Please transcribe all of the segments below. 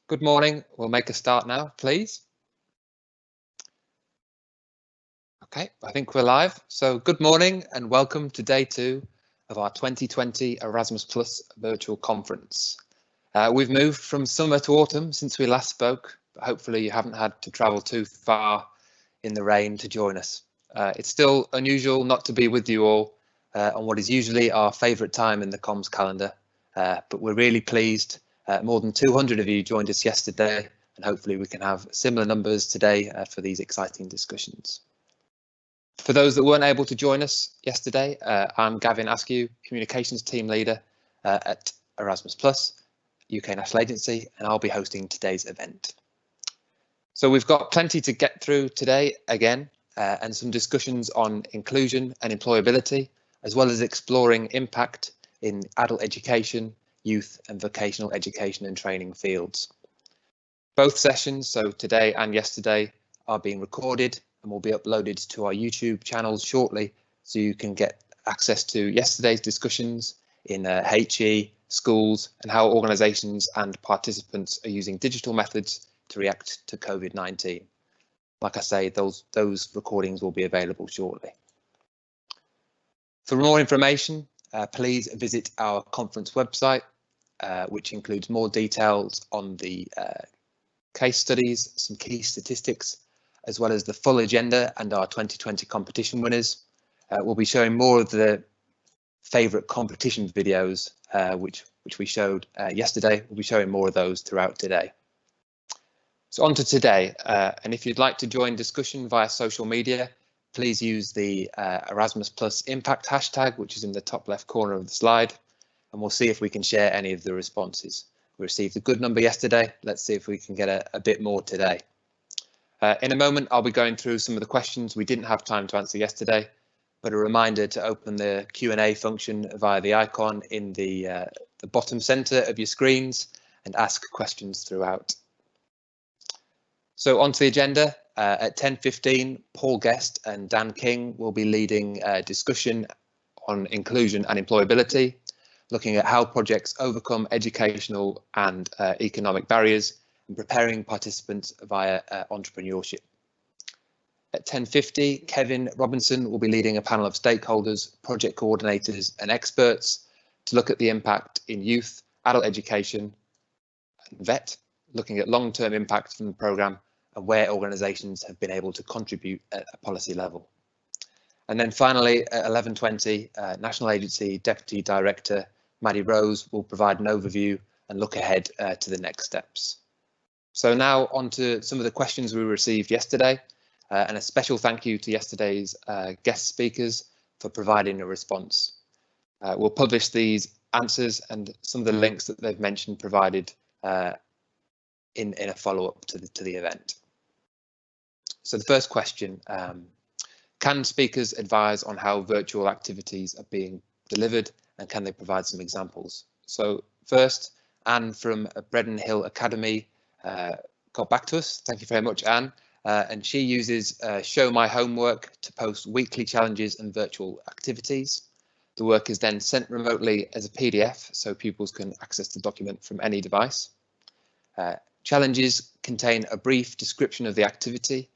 Good morning. We'll make a start now, please. Okay, I think we're live. So good morning and welcome to day 2 of our 2020 Erasmus Plus virtual conference. We've moved from summer to autumn since we last spoke, but hopefully you haven't had to travel too far in the rain to join us. It's still unusual not to be with you all on what is usually our favourite time in the comms calendar, but we're really pleased. More than 200 of you joined us yesterday, and hopefully we can have similar numbers today for these exciting discussions. For those that weren't able to join us yesterday, I'm Gavin Askew, Communications Team Leader at Erasmus Plus, UK National Agency, and I'll be hosting today's event. So we've got plenty to get through today again, and some discussions on inclusion and employability, as well as exploring impact in adult education, youth and vocational education and training fields. Both sessions, so today and yesterday, are being recorded and will be uploaded to our YouTube channels shortly, so you can get access to yesterday's discussions in HE, schools, and how organisations and participants are using digital methods to react to COVID-19. Like I say, those recordings will be available shortly. For more information, please visit our conference website, which includes more details on the case studies, some key statistics, as well as the full agenda and our 2020 competition winners. We'll be showing more of the favourite competition videos, which we showed yesterday. We'll be showing more of those throughout today. So on to today, and if you'd like to join discussion via social media, please use the Erasmus Plus Impact hashtag, which is in the top left corner of the slide, and we'll see if we can share any of the responses. We received a good number yesterday. Let's see if we can get a bit more today. In a moment, I'll be going through some of the questions we didn't have time to answer yesterday, but a reminder to open the Q&A function via the icon in the bottom centre of your screens and ask questions throughout. So onto the agenda, at 10:15, Paul Guest and Dan King will be leading a discussion on inclusion and employability, looking at how projects overcome educational and economic barriers and preparing participants via entrepreneurship. At 10:50, Kevin Robinson will be leading a panel of stakeholders, project coordinators and experts to look at the impact in youth, adult education and VET, looking at long-term impact from the programme and where organisations have been able to contribute at a policy level. And then finally, at 11:20, National Agency Deputy Director Maddie Rose will provide an overview and look ahead to the next steps. So now on to some of the questions we received yesterday, and a special thank you to yesterday's guest speakers for providing a response. We'll publish these answers and some of the links that they've mentioned provided in a follow-up to the event. So the first question, can speakers advise on how virtual activities are being delivered, and can they provide some examples? So first, Anne from Breden Hill Academy got back to us. Thank you very much, Anne. And she uses Show My Homework to post weekly challenges and virtual activities. The work is then sent remotely as a PDF, so pupils can access the document from any device. Challenges contain a brief description of the activity,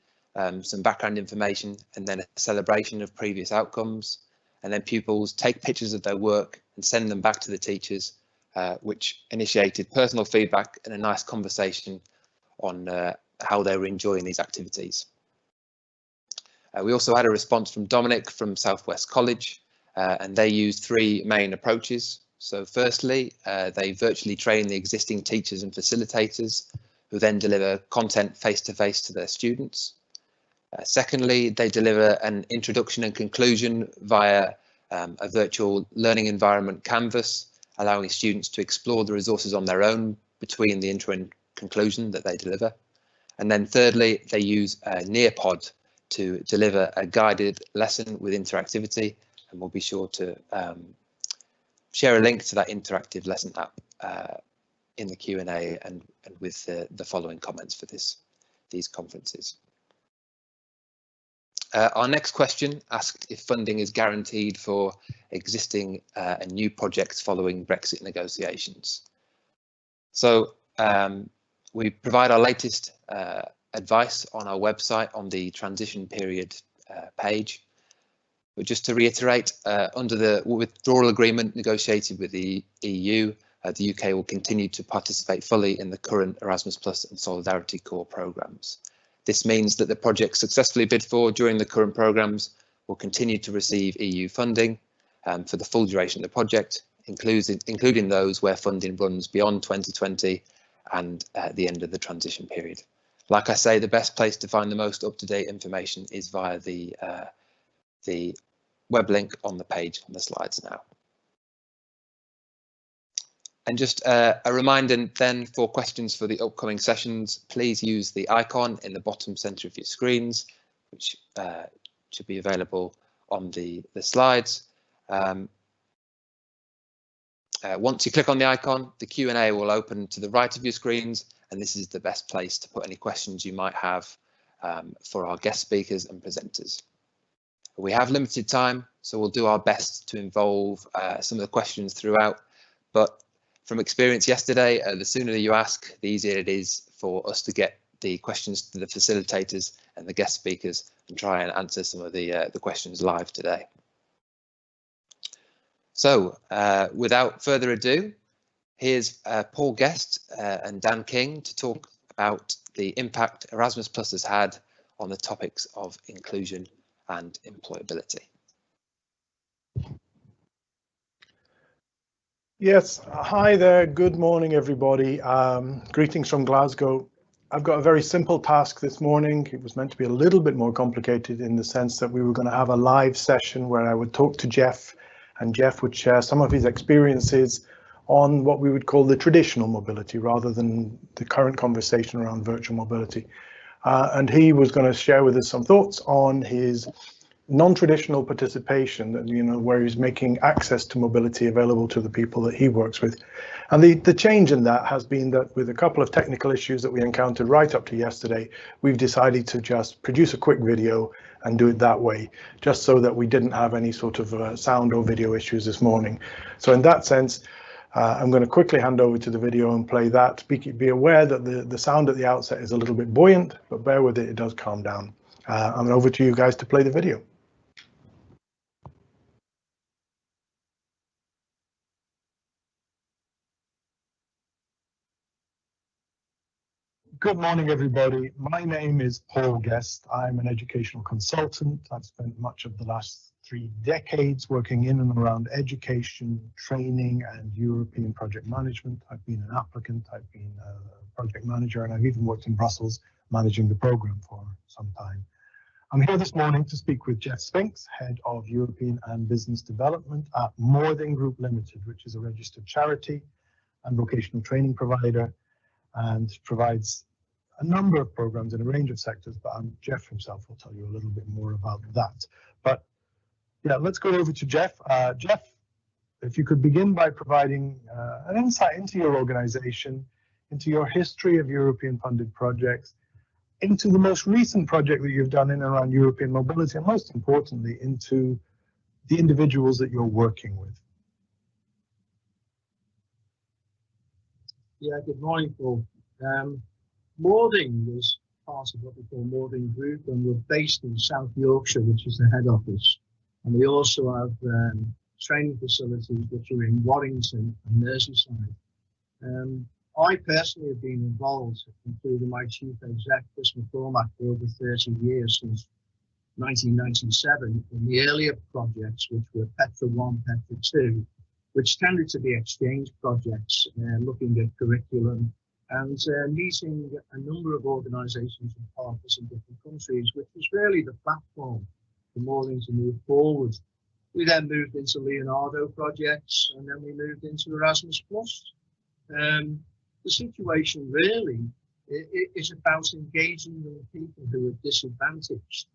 some background information, and then a celebration of previous outcomes. And then pupils take pictures of their work and send them back to the teachers, which initiated personal feedback and a nice conversation on how they were enjoying these activities. We also had a response from Dominic from Southwest College, and they used 3 main approaches. So firstly, they virtually train the existing teachers and facilitators, who then deliver content face-to-face to their students. Secondly, they deliver an introduction and conclusion via a virtual learning environment canvas, allowing students to explore the resources on their own between the intro and conclusion that they deliver. And then thirdly, they use Nearpod to deliver a guided lesson with interactivity, and we'll be sure to share a link to that interactive lesson app in the Q&A and with the following comments for these conferences. Our next question asked if funding is guaranteed for existing and new projects following Brexit negotiations. So We provide our latest advice on our website on the transition period page. But just to reiterate, under the withdrawal agreement negotiated with the EU, the UK will continue to participate fully in the current Erasmus Plus and Solidarity Core programmes. This means that the projects successfully bid for during the current programmes will continue to receive EU funding for the full duration of the project, including those where funding runs beyond 2020 and the end of the transition period. Like I say, the best place to find the most up-to-date information is via the web link on the page on the slides now. And just a reminder then, for questions for the upcoming sessions, please use the icon in the bottom centre of your screens, which should be available on the slides. Once you click on the icon, the Q&A will open to the right of your screens, and this is the best place to put any questions you might have for our guest speakers and presenters. We have limited time, so we'll do our best to involve some of the questions throughout, but from experience yesterday, the sooner you ask, the easier it is for us to get the questions to the facilitators and the guest speakers and try and answer some of the questions live today. So without further ado, here's Paul Guest and Dan King to talk about the impact Erasmus Plus has had on the topics of inclusion and employability. Yes, hi there, good morning everybody. Greetings from Glasgow. I've got a very simple task this morning. It was meant to be a little bit more complicated in the sense that we were going to have a live session where I would talk to Jeff and Jeff would share some of his experiences on what we would call the traditional mobility rather than the current conversation around virtual mobility. And he was going to share with us some thoughts on his non-traditional participation, where he's making access to mobility available to the people that he works with. And the change in that has been that with a couple of technical issues that we encountered right up to yesterday, we've decided to just produce a quick video and do it that way, just so that we didn't have any sort of sound or video issues this morning. So in that sense, I'm going to quickly hand over to the video and play that. Be aware that the sound at the outset is a little bit buoyant, but bear with it, it does calm down. And over to you guys to play the video. Good morning, everybody. My name is Paul Guest. I'm an educational consultant. I've spent much of the last 3 decades working in and around education, training, and European project management. I've been an applicant, I've been a project manager, and I've even worked in Brussels managing the program for some time. I'm here this morning to speak with Jeff Spinks, Head of European and Business Development at Morthing Group Limited, which is a registered charity and vocational training provider and provides a number of programs in a range of sectors, but Jeff himself will tell you a little bit more about that. But yeah, let's go over to Jeff. Jeff, if you could begin by providing an insight into your organization, into your history of European funded projects, into the most recent project that you've done in and around European mobility, and most importantly, into the individuals that you're working with. Yeah, good morning, Paul. Morthing was part of what we call Morthing Group, and we're based in South Yorkshire, which is the head office. And we also have training facilities which are in Warrington and Merseyside. I personally have been involved, including my chief exec, Chris McCormack, for over 30 years, since 1997, in the earlier projects, which were Petra 1, Petra 2, which tended to be exchange projects, looking at curriculum and meeting a number of organisations and partners in different countries, which was really the platform for Morthing to move forward. We then moved into Leonardo projects, and then we moved into Erasmus Plus. The situation really is about engaging with people who are disadvantaged,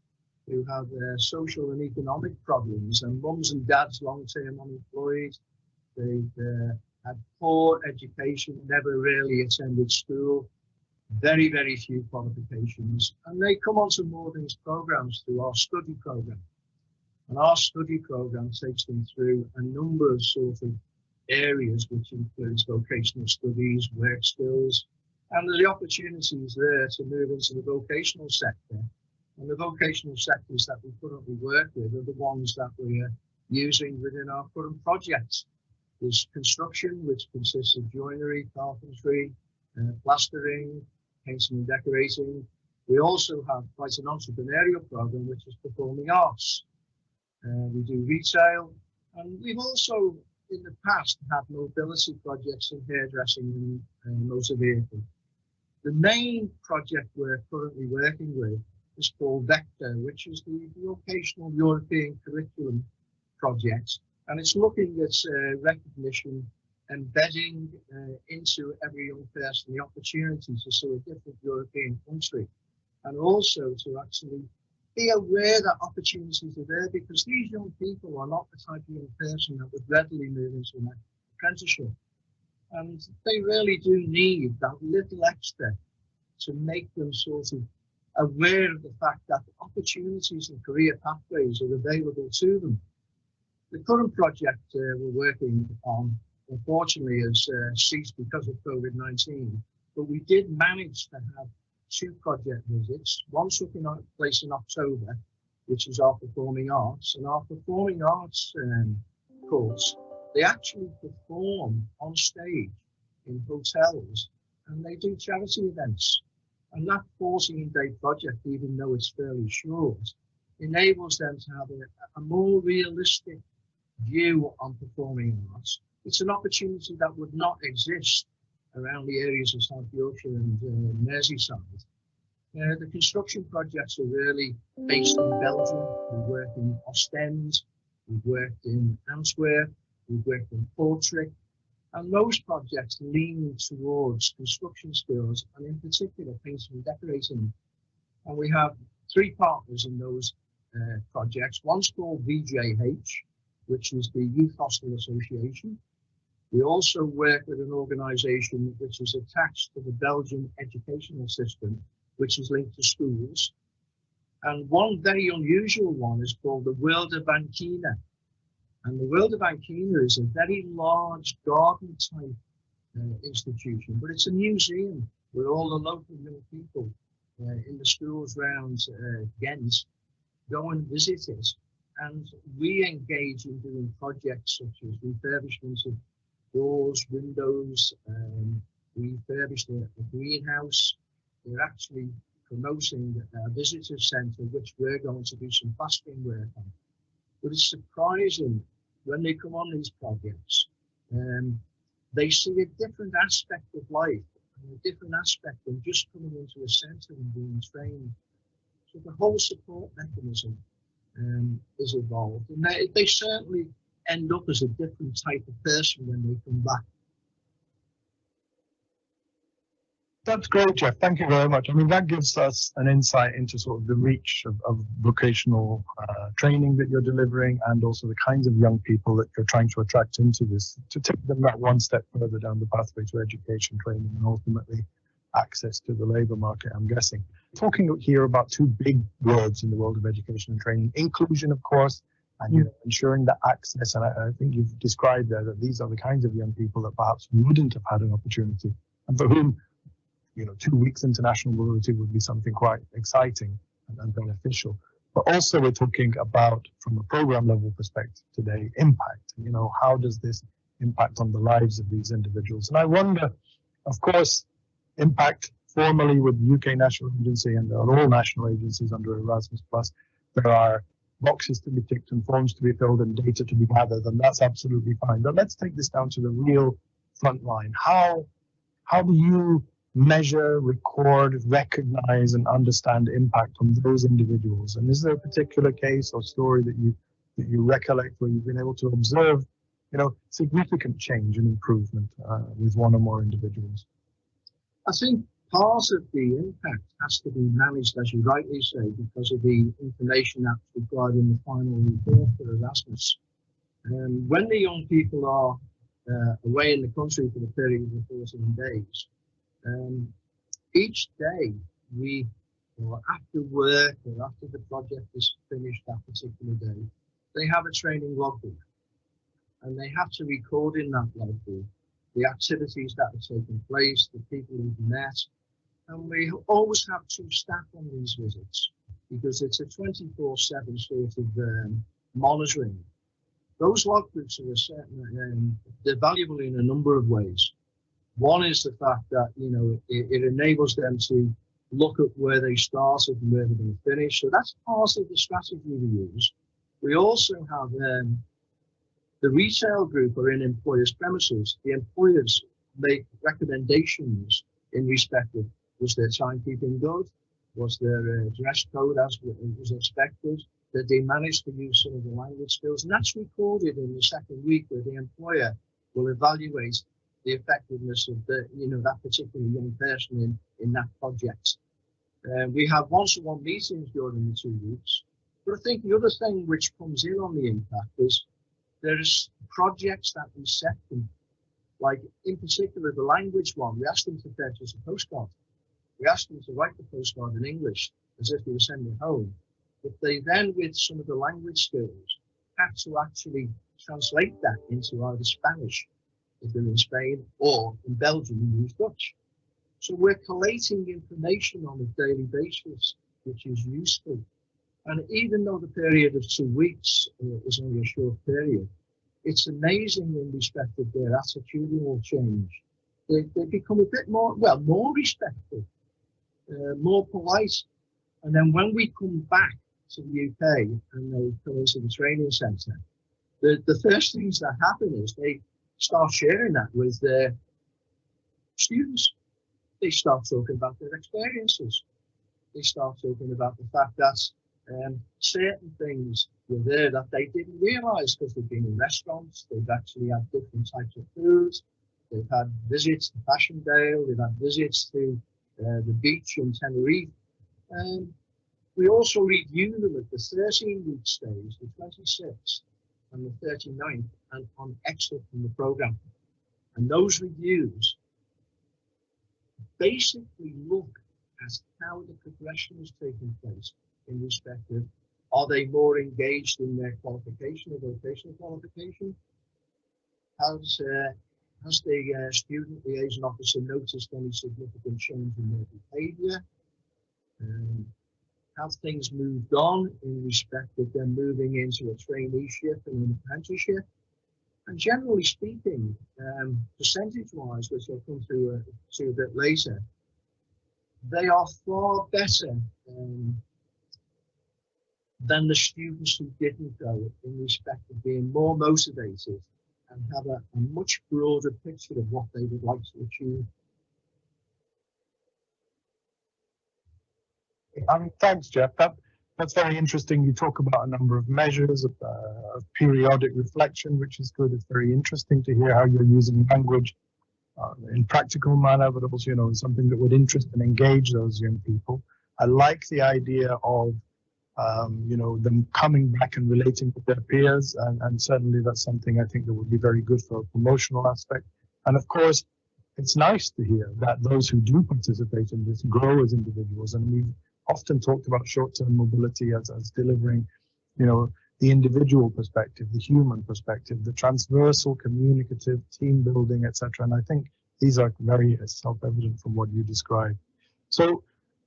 who have social and economic problems, and mums and dads long-term unemployed. They've had poor education, never really attended school, very, very few qualifications, and they come onto Morthing's programs through our study program. And our study program takes them through a number of sort of areas, which includes vocational studies, work skills, And there's the opportunities there to move into the vocational sector. And the vocational sectors that we currently work with are the ones that we're using within our current projects. There's construction, which consists of joinery, carpentry, plastering, painting and decorating. We also have quite an entrepreneurial program, which is performing arts. We do retail, and we've also in the past had mobility projects in hairdressing and motor vehicle. The main project we're currently working with is called Vector, which is the Vocational European Curriculum project, and it's looking at recognition, embedding into every young person the opportunity to see a different European country, and also to actually be aware that opportunities are there, because these young people are not the type of young person that would readily move into an apprenticeship. And they really do need that little extra to make them sort of aware of the fact that opportunities and career pathways are available to them. The current project we're working on, unfortunately, has ceased because of COVID-19, but we did manage to have 2 project visits. One took place in October, which is our performing arts, and our performing arts course, they actually perform on stage in hotels, and they do charity events. And that 14-day project, even though it's fairly short, enables them to have a more realistic view on performing arts. It's an opportunity that would not exist around the areas of South Yorkshire and Merseyside. The construction projects are really based in Belgium. We work in Ostend, we've worked in Antwerp, we've worked in Portrait, and those projects lean towards construction skills, and in particular painting and decorating. And we have 3 partners in those projects. One's called VJH, which is the Youth Hostel Association. We also work with an organisation which is attached to the Belgian educational system, which is linked to schools. And one very unusual one is called the World of Bankina. And the World of Bankina is a very large garden type institution, but it's a museum where all the local young people in the schools around Ghent go and visit it. And we engage in doing projects such as refurbishment of doors, windows, we refurbished a greenhouse. We're actually promoting a visitor centre, which we're going to do some plastering work on. But it's surprising when they come on these projects, they see a different aspect of life, and a different aspect than just coming into a centre and being trained. So the whole support mechanism is evolved, and they certainly end up as a different type of person when they come back. That's great, Jeff. Thank you very much. I mean, that gives us an insight into sort of the reach of vocational training that you're delivering, and also the kinds of young people that you're trying to attract into this, to take them that one step further down the pathway to education, training, and ultimately access to the labour market, I'm guessing. Talking here about 2 big words in the world of education and training: inclusion, of course, and ensuring that access. And I think you've described there that these are the kinds of young people that perhaps wouldn't have had an opportunity, and for whom 2 weeks international mobility would be something quite exciting and beneficial. But also we're talking about, from a program level perspective today, impact. How does this impact on the lives of these individuals? And I wonder, of course, impact formally with the UK National Agency, and there are all national agencies under Erasmus+. There are boxes to be ticked and forms to be filled and data to be gathered, and that's absolutely fine. But let's take this down to the real front line. How do you measure, record, recognize, and understand impact on those individuals? And is there a particular case or story that you recollect where you've been able to observe, significant change and improvement with one or more individuals? I think part of the impact has to be managed, as you rightly say, because of the information that's required in the final report for Erasmus. When the young people are away in the country for the period of 14 days, each day or after work or after the project is finished that particular day, they have a training logbook, and they have to record in that logbook the activities that are taking place, the people we've met. And we always have 2 staff on these visits because it's a 24/7 sort of monitoring. Those logbooks are a certain, they're valuable in a number of ways. One is the fact that, you know, it enables them to look at where they started and where they're going to finish. So that's part of the strategy we use. We also have the retail group are in employers' premises. The employers make recommendations in respect of, was their timekeeping good? Was their dress code as was expected? Did they manage to use some of the language skills? And that's recorded in the second week where the employer will evaluate the effectiveness of the, you know, that particular young person in that project. We have one-to-one meetings during the 2 weeks. But I think the other thing which comes in on the impact is there's projects that we set them, like in particular the language one, we asked them to purchase a postcard. We asked them to write the postcard in English as if they were sending it home. But they then, with some of the language skills, had to actually translate that into either Spanish, if they're in Spain, or in Belgium and use Dutch. So we're collating information on a daily basis, which is useful. And even though the period of 2 weeks is only a short period, it's amazing in respect of their attitudinal change. They become a bit more, well, more respectful, more polite. And then when we come back to the UK and they come into the training centre, the first things that happen is they start sharing that with their students. They start talking about their experiences. They start talking about the fact that certain things were there that they didn't realise because they've been in restaurants, they've actually had different types of foods, they've had visits to Passchendaele, they've had visits to the beach in Tenerife. We also review them at the 13-week stage, the 26th and the 39th, and on exit from the programme. And those reviews basically look at how the progression is taking place in respect of, are they more engaged in their qualification or vocational qualification? Has the student liaison officer noticed any significant change in their behaviour? Have things moved on in respect of them moving into a traineeship and an apprenticeship? And generally speaking, percentage-wise, which I'll come to a bit later, they are far better than the students who didn't go in respect of being more motivated and have a much broader picture of what they would like to achieve. Thanks, Jeff. That's very interesting. You talk about a number of measures of periodic reflection, which is good. It's very interesting to hear how you're using language in practical manner, but also, you know, something that would interest and engage those young people. I like the idea of, you know, them coming back and relating with their peers, and certainly that's something I think that would be very good for a promotional aspect. And of course, it's nice to hear that those who do participate in this grow as individuals, and we've often talked about short-term mobility as delivering, you know, the individual perspective, the human perspective, the transversal, communicative, team building, etc. And I think these are very self-evident from what you described. So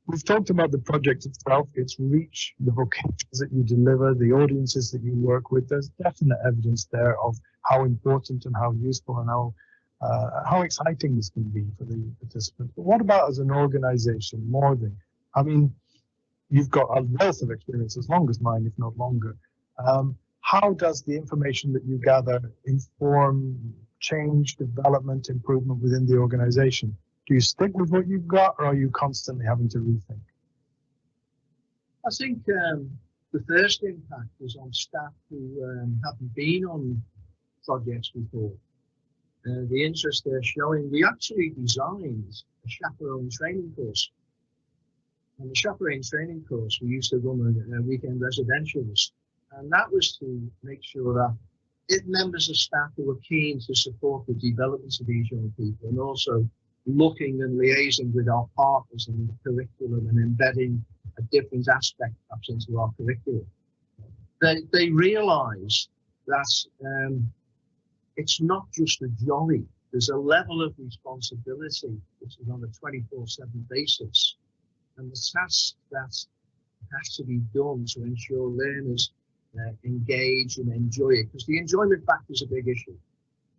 we've talked about the project itself, its reach, the vocations that you deliver, the audiences that you work with. There's definite evidence there of how important and how useful and how exciting this can be for the participants. But what about as an organization, Morthing? I mean, you've got a wealth of experience, as long as mine, if not longer. How does the information that you gather inform change, development, improvement within the organization? Do you stick with what you've got, or are you constantly having to rethink? I think the first impact is on staff who haven't been on projects before. The interest they're showing, we actually designed a chaperone training course. And the chaperone training course, we used to run a weekend residentials. And that was to make sure that if members of staff who were keen to support the development of these young people, and also looking and liaising with our partners in the curriculum and embedding a different aspect perhaps into our curriculum, they realise that it's not just a jolly there's a level of responsibility which is on a 24/7 basis, and the tasks that have to be done to ensure learners engage and enjoy it, because the enjoyment factor is a big issue.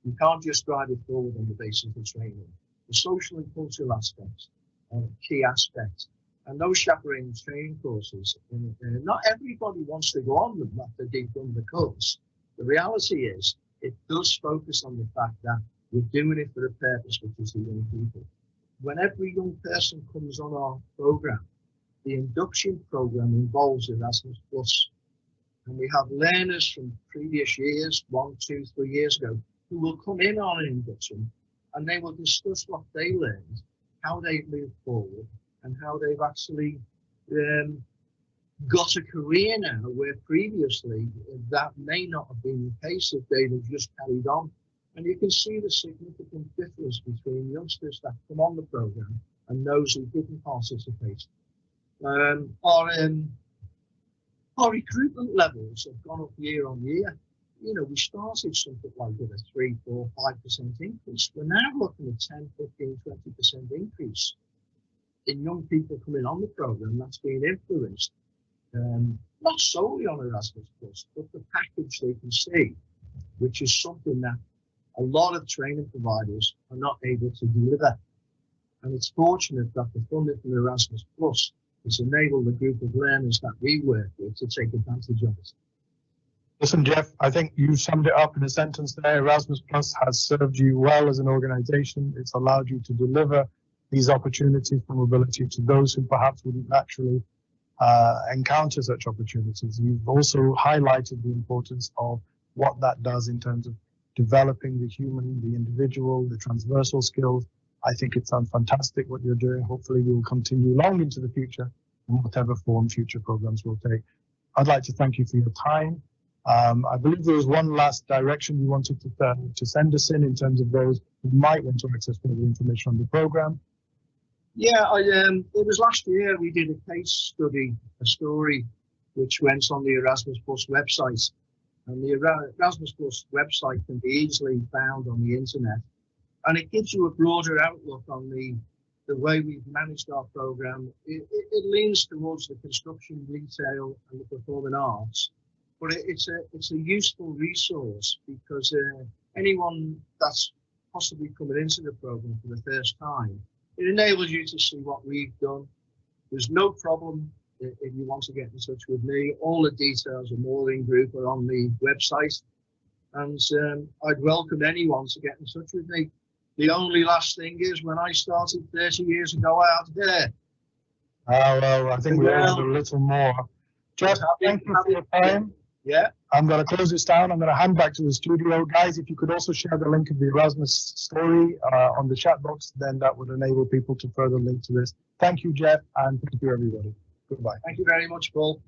You can't just drive it forward on the basis of training. The social and cultural aspects are key aspects, and those chaperone training courses, not everybody wants to go on them after they've done the course. The reality is it does focus on the fact that we're doing it for a purpose, which is the young people. When every young person comes on our program, the induction program involves Erasmus Plus, and we have learners from previous years, 1, 2, 3 years ago, who will come in on an induction, and they will discuss what they learned, how they've moved forward, and how they've actually got a career now, where previously that may not have been the case if they'd have just carried on. And you can see the significant difference between youngsters that come on the program and those who didn't participate. Our recruitment levels have gone up year on year. You know, we started something like with a 3, 4, 5% increase. We're now looking at 10, 15, 20% increase in young people coming on the program. That's being influenced not solely on Erasmus Plus, but the package they can see, which is something that a lot of training providers are not able to deliver. And it's fortunate that the funding from Erasmus Plus has enabled the group of learners that we work with to take advantage of it. Listen, Jeff, I think you summed it up in a sentence there. Erasmus Plus has served you well as an organization. It's allowed you to deliver these opportunities for mobility to those who perhaps wouldn't naturally encounter such opportunities. You've also highlighted the importance of what that does in terms of developing the human, the individual, the transversal skills. I think it sounds fantastic what you're doing. Hopefully we will continue long into the future in whatever form future programs will take. I'd like to thank you for your time. I believe there was one last direction you wanted to send us in terms of those who might want to access further information on the program. Yeah, it was last year we did a case study, a story, which went on the Erasmus Plus website. And the Erasmus Plus website can be easily found on the internet. And it gives you a broader outlook on the way we've managed our program. It leans towards the construction, retail, and the performing arts. But it's a useful resource because anyone that's possibly coming into the program for the first time, it enables you to see what we've done. There's no problem if you want to get in touch with me. All the details of Mooring Group are on the website, and I'd welcome anyone to get in touch with me. The only last thing is, when I started 30 years ago, I had hair. Well, I think we all need a little more. Jeff, thank you for your time. Yeah. I'm going to close this down. I'm going to hand back to the studio. Guys, if you could also share the link of the Erasmus story on the chat box, then that would enable people to further link to this. Thank you, Jeff, and thank you, everybody. Goodbye. Thank you very much, Paul.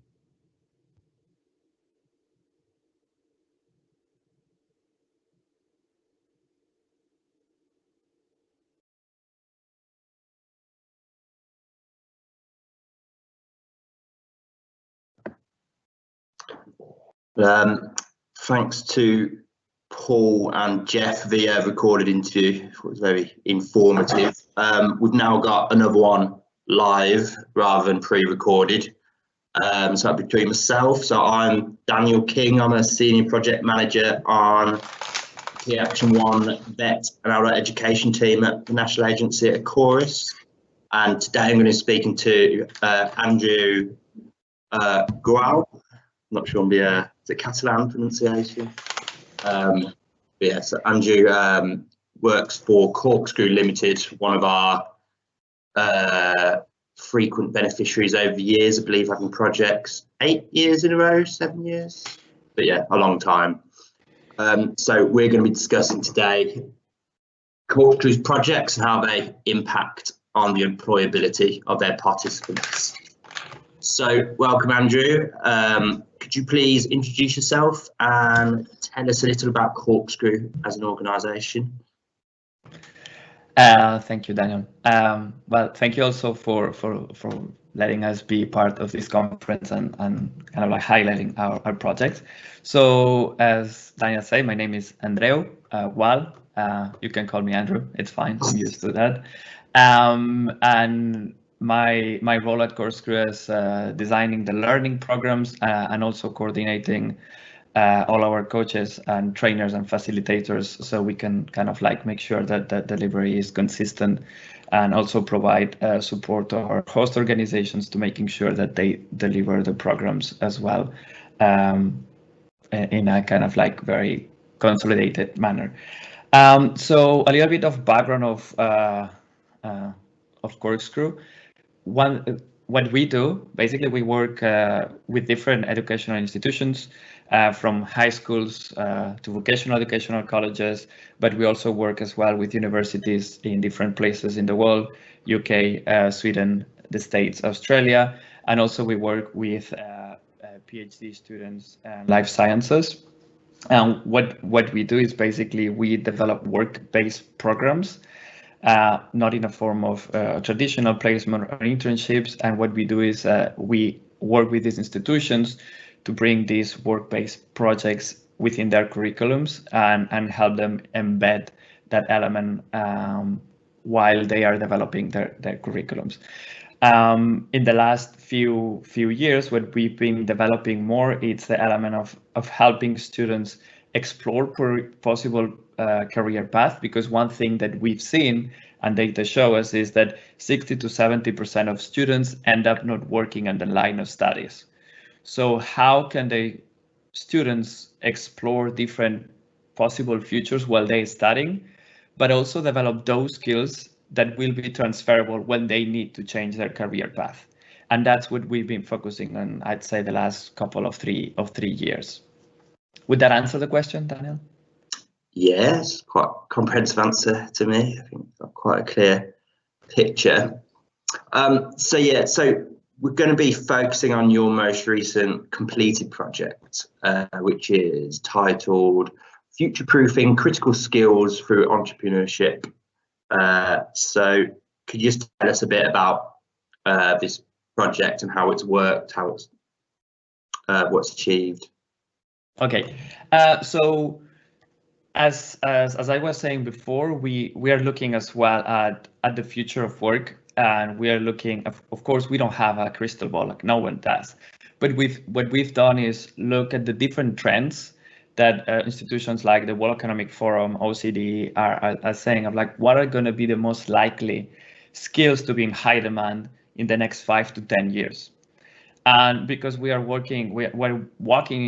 Thanks to Paul and Jeff for the recorded interview. It was very informative. We've now got another one live rather than pre-recorded. So between myself, so I'm Daniel King. I'm a senior project manager on the Action 1 Vet and Adult Education team at the National Agency at Chorus. And today I'm going to be speaking to Andrew Grau. I'm not sure on the Catalan pronunciation. Yeah, so Andrew works for Corkscrew Limited, one of our frequent beneficiaries over the years, I believe, having projects 8 years in a row, 7 years, but yeah, a long time. So we're going to be discussing today Corkscrew's projects and how they impact on the employability of their participants. So welcome, Andrew. Could you please introduce yourself and tell us a little about Corkscrew as an organisation? Thank you, Daniel. Well, thank you also for letting us be part of this conference and kind of like highlighting our project. So as Daniel said, my name is Andreu Gual. You can call me Andrew. It's fine. I'm used to that. And my role at Corkscrew is designing the learning programs and also coordinating all our coaches and trainers and facilitators, so we can kind of like make sure that the delivery is consistent, and also provide support to our host organizations to making sure that they deliver the programs as well in a kind of like very consolidated manner. So a little bit of background of Corkscrew. What we do, basically, we work with different educational institutions, from high schools to vocational educational colleges, but we also work as well with universities in different places in the world, UK, Sweden, the States, Australia, and also we work with PhD students and life sciences. And what we do is basically we develop work-based programs, not in a form of traditional placement or internships. And what we do is we work with these institutions to bring these work-based projects within their curriculums and help them embed that element while they are developing their curriculums. In the last few years, what we've been developing more, it's the element of helping students explore possible career path, because one thing that we've seen and data show us is that 60 to 70% of students end up not working on the line of studies. So how can students explore different possible futures while they're studying, but also develop those skills that will be transferable when they need to change their career path? And that's what we've been focusing on, I'd say, the last couple of three years. Would that answer the question, Daniel? Yes, quite a comprehensive answer to me. I think got quite a clear picture. So we're going to be focusing on your most recent completed project, which is titled Future-Proofing Critical Skills Through Entrepreneurship. So could you just tell us a bit about this project and how it's worked, how it's what's achieved? Okay, so as I was saying before, we are looking as well at the future of work, and we are looking, of course, we don't have a crystal ball, like no one does, but what we've done is look at the different trends that institutions like the World Economic Forum, OECD are saying of like what are going to be the most likely skills to be in high demand in the next 5 to 10 years. And because we're walking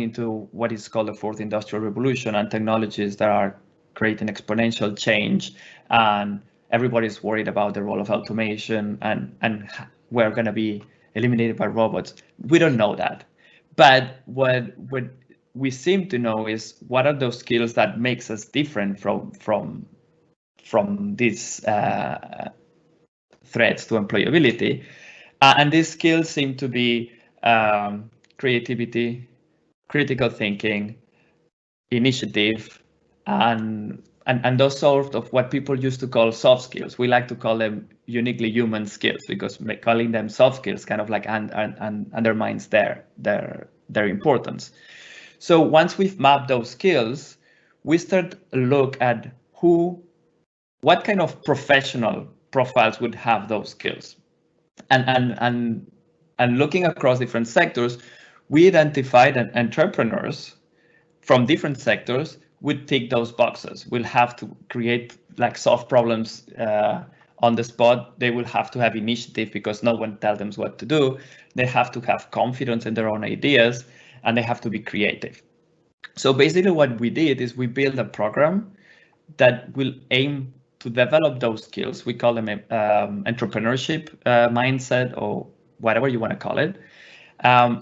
into what is called the fourth industrial revolution and technologies that are creating exponential change, and everybody's worried about the role of automation and we're going to be eliminated by robots. We don't know that, but what we seem to know is what are those skills that makes us different from these threats to employability, and these skills seem to be creativity, critical thinking, initiative, and those sort of what people used to call soft skills. We like to call them uniquely human skills, because calling them soft skills kind of like undermines their importance. So once we've mapped those skills, we start to look at what kind of professional profiles would have those skills, and looking across different sectors, we identified that entrepreneurs from different sectors would tick those boxes. We'll have to create like solve problems on the spot. They will have to have initiative because no one tells them what to do. They have to have confidence in their own ideas, and they have to be creative. So basically what we did is we built a program that will aim to develop those skills. We call them entrepreneurship mindset, or whatever you want to call it.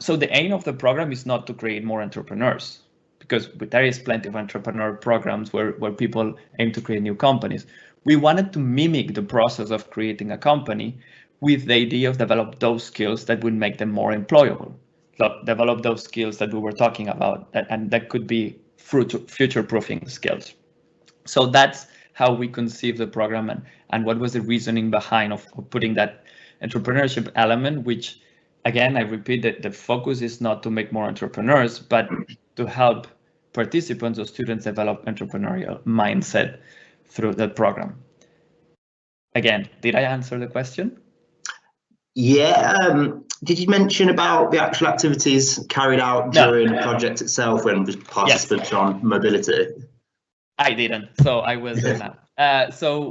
So the aim of the program is not to create more entrepreneurs, because there is plenty of entrepreneur programs where people aim to create new companies. We wanted to mimic the process of creating a company with the idea of develop those skills that would make them more employable. So develop those skills that we were talking about, and that could be future-proofing skills. So that's how we conceived the program, and what was the reasoning behind of putting that entrepreneurship element, which, again, I repeat that the focus is not to make more entrepreneurs, but to help participants or students develop entrepreneurial mindset through the program. Again, did I answer the question? Yeah. Did you mention about the actual activities carried out during the project itself when the participants on mobility? I didn't, so I will do now. So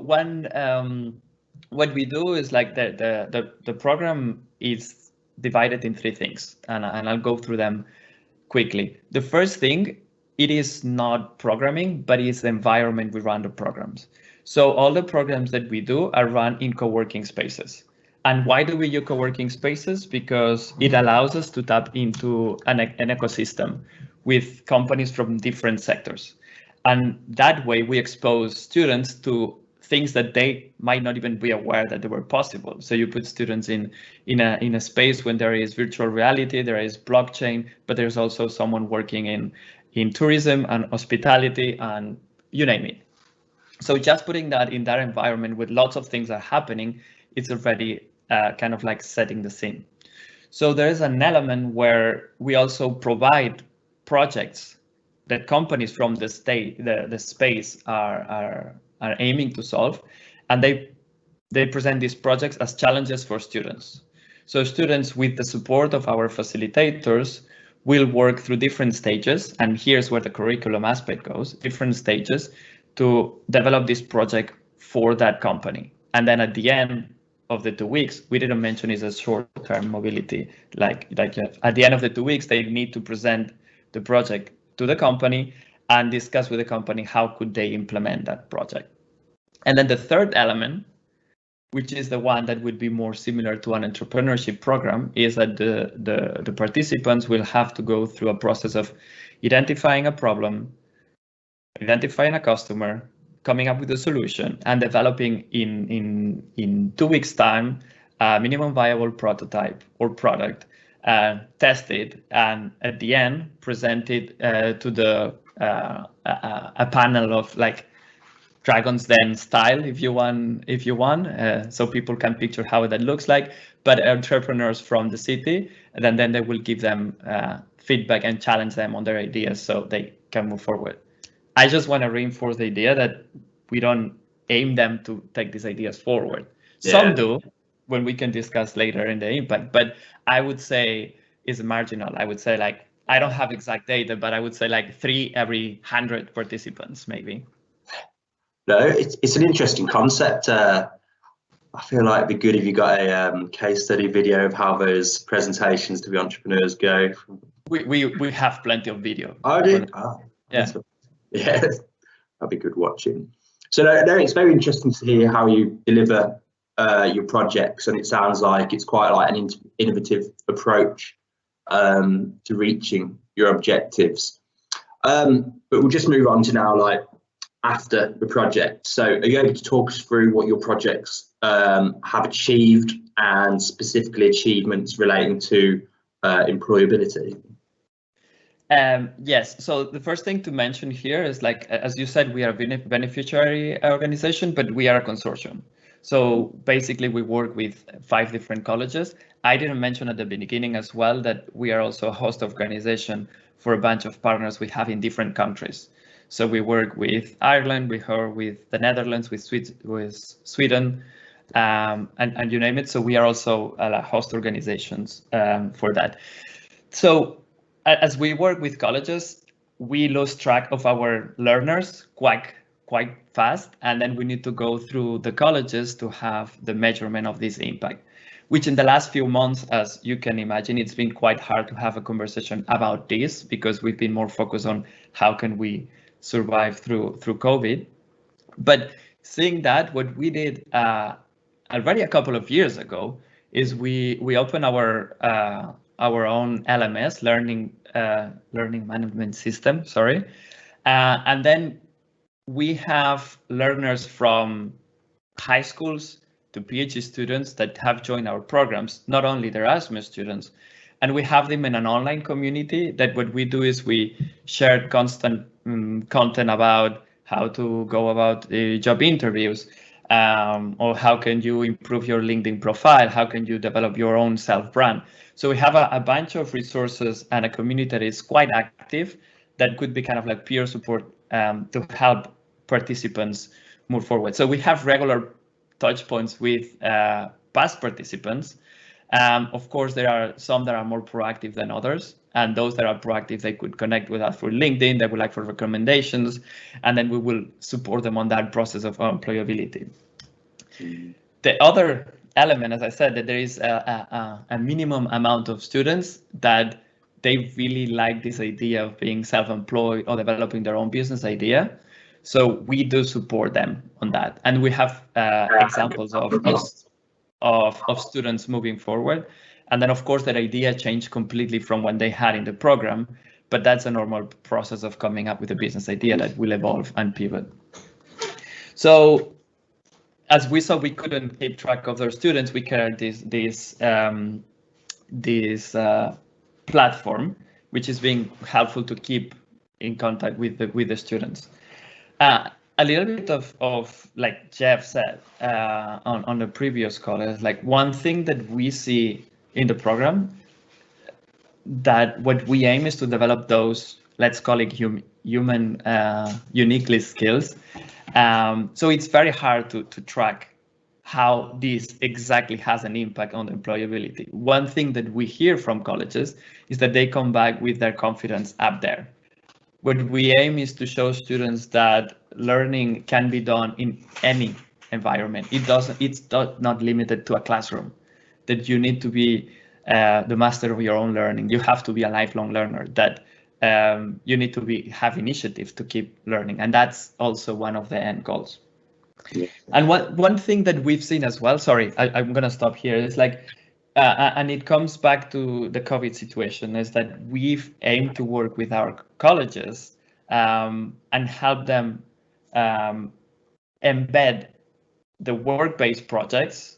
what we do is like the program is divided in 3 things, and I'll go through them quickly. The first thing, it is not programming, but it's the environment we run the programs. So all the programs that we do are run in co-working spaces. And why do we use co-working spaces? Because it allows us to tap into an ecosystem with companies from different sectors. And that way we expose students to things that they might not even be aware that they were possible. So you put students in a space when there is virtual reality, there is blockchain, but there's also someone working in tourism and hospitality and you name it. So just putting that in that environment with lots of things are happening, it's already kind of like setting the scene. So there is an element where we also provide projects that companies from the space are aiming to solve, and they present these projects as challenges for students. So students, with the support of our facilitators, will work through different stages, and here's where the curriculum aspect goes, different stages to develop this project for that company. And then at the end of the 2 weeks, we didn't mention is a short-term mobility, like at the end of the 2 weeks, they need to present the project to the company and discuss with the company how could they implement that project. And then the third element, which is the one that would be more similar to an entrepreneurship program, is that the participants will have to go through a process of identifying a problem, identifying a customer, coming up with a solution, and developing in 2 weeks' time a minimum viable prototype or product, test it, and at the end present it to the a panel of like Dragon's Den style, if you want, so people can picture how that looks like. But entrepreneurs from the city, and then they will give them feedback and challenge them on their ideas so they can move forward. I just want to reinforce the idea that we don't aim them to take these ideas forward. Yeah. Some do, when we can discuss later in the impact, but I would say is marginal. I would say like, I don't have exact data, but I would say like 3 every 100 participants, maybe. No, it's an interesting concept. I feel like it'd be good if you got a case study video of how those presentations to the entrepreneurs go. We have plenty of video. Oh, do? Oh, yeah. Yeah, that'd be good watching. So no, it's very interesting to hear how you deliver your projects, and it sounds like it's quite like an innovative approach to reaching your objectives. But we'll just move on to now, like after the project. So are you able to talk us through what your projects have achieved and specifically achievements relating to employability? Yes, so the first thing to mention here is, like, as you said, we are a beneficiary organization, but we are a consortium. So basically we work with 5 different colleges. I didn't mention at the beginning as well that we are also a host organization for a bunch of partners we have in different countries. So we work with Ireland, we work with the Netherlands, with Sweden, and you name it. So we are also host organizations for that. So as we work with colleges, we lose track of our learners quite fast, and then we need to go through the colleges to have the measurement of this impact, which in the last few months, as you can imagine, it's been quite hard to have a conversation about this because we've been more focused on how can we survive through COVID. But seeing that, what we did already a couple of years ago is we opened our own LMS, learning management system, sorry. And then we have learners from high schools to PhD students that have joined our programs, not only the Erasmus students, and we have them in an online community that what we do is we share constant content about how to go about job interviews, or how can you improve your LinkedIn profile, how can you develop your own self-brand. So we have a bunch of resources and a community that is quite active that could be kind of like peer support to help participants move forward. So we have regular touch points with past participants. Of course, there are some that are more proactive than others, and those that are proactive, they could connect with us through LinkedIn, they would like for recommendations, and then we will support them on that process of employability. The other element, as I said, that there is a minimum amount of students that they really like this idea of being self-employed or developing their own business idea. So we do support them on that. And we have examples of students moving forward. And then, of course, that idea changed completely from when they had in the program, but that's a normal process of coming up with a business idea that will evolve and pivot. So as we saw, we couldn't keep track of their students. We created this platform, which is being helpful to keep in contact with the students. A little bit of like Jeff said on the previous call is like one thing that we see in the program, that what we aim is to develop those, let's call it human uniquely skills. So it's very hard to track how this exactly has an impact on employability. One thing that we hear from colleges is that they come back with their confidence up there. What we aim is to show students that learning can be done in any environment. It's not limited to a classroom, that you need to be the master of your own learning. You have to be a lifelong learner, that you need to have initiative to keep learning. And that's also one of the end goals. Yeah. And one thing that we've seen as well, sorry, I'm going to stop here, is like, and it comes back to the COVID situation, is that we've aimed to work with our colleges and help them embed the work-based projects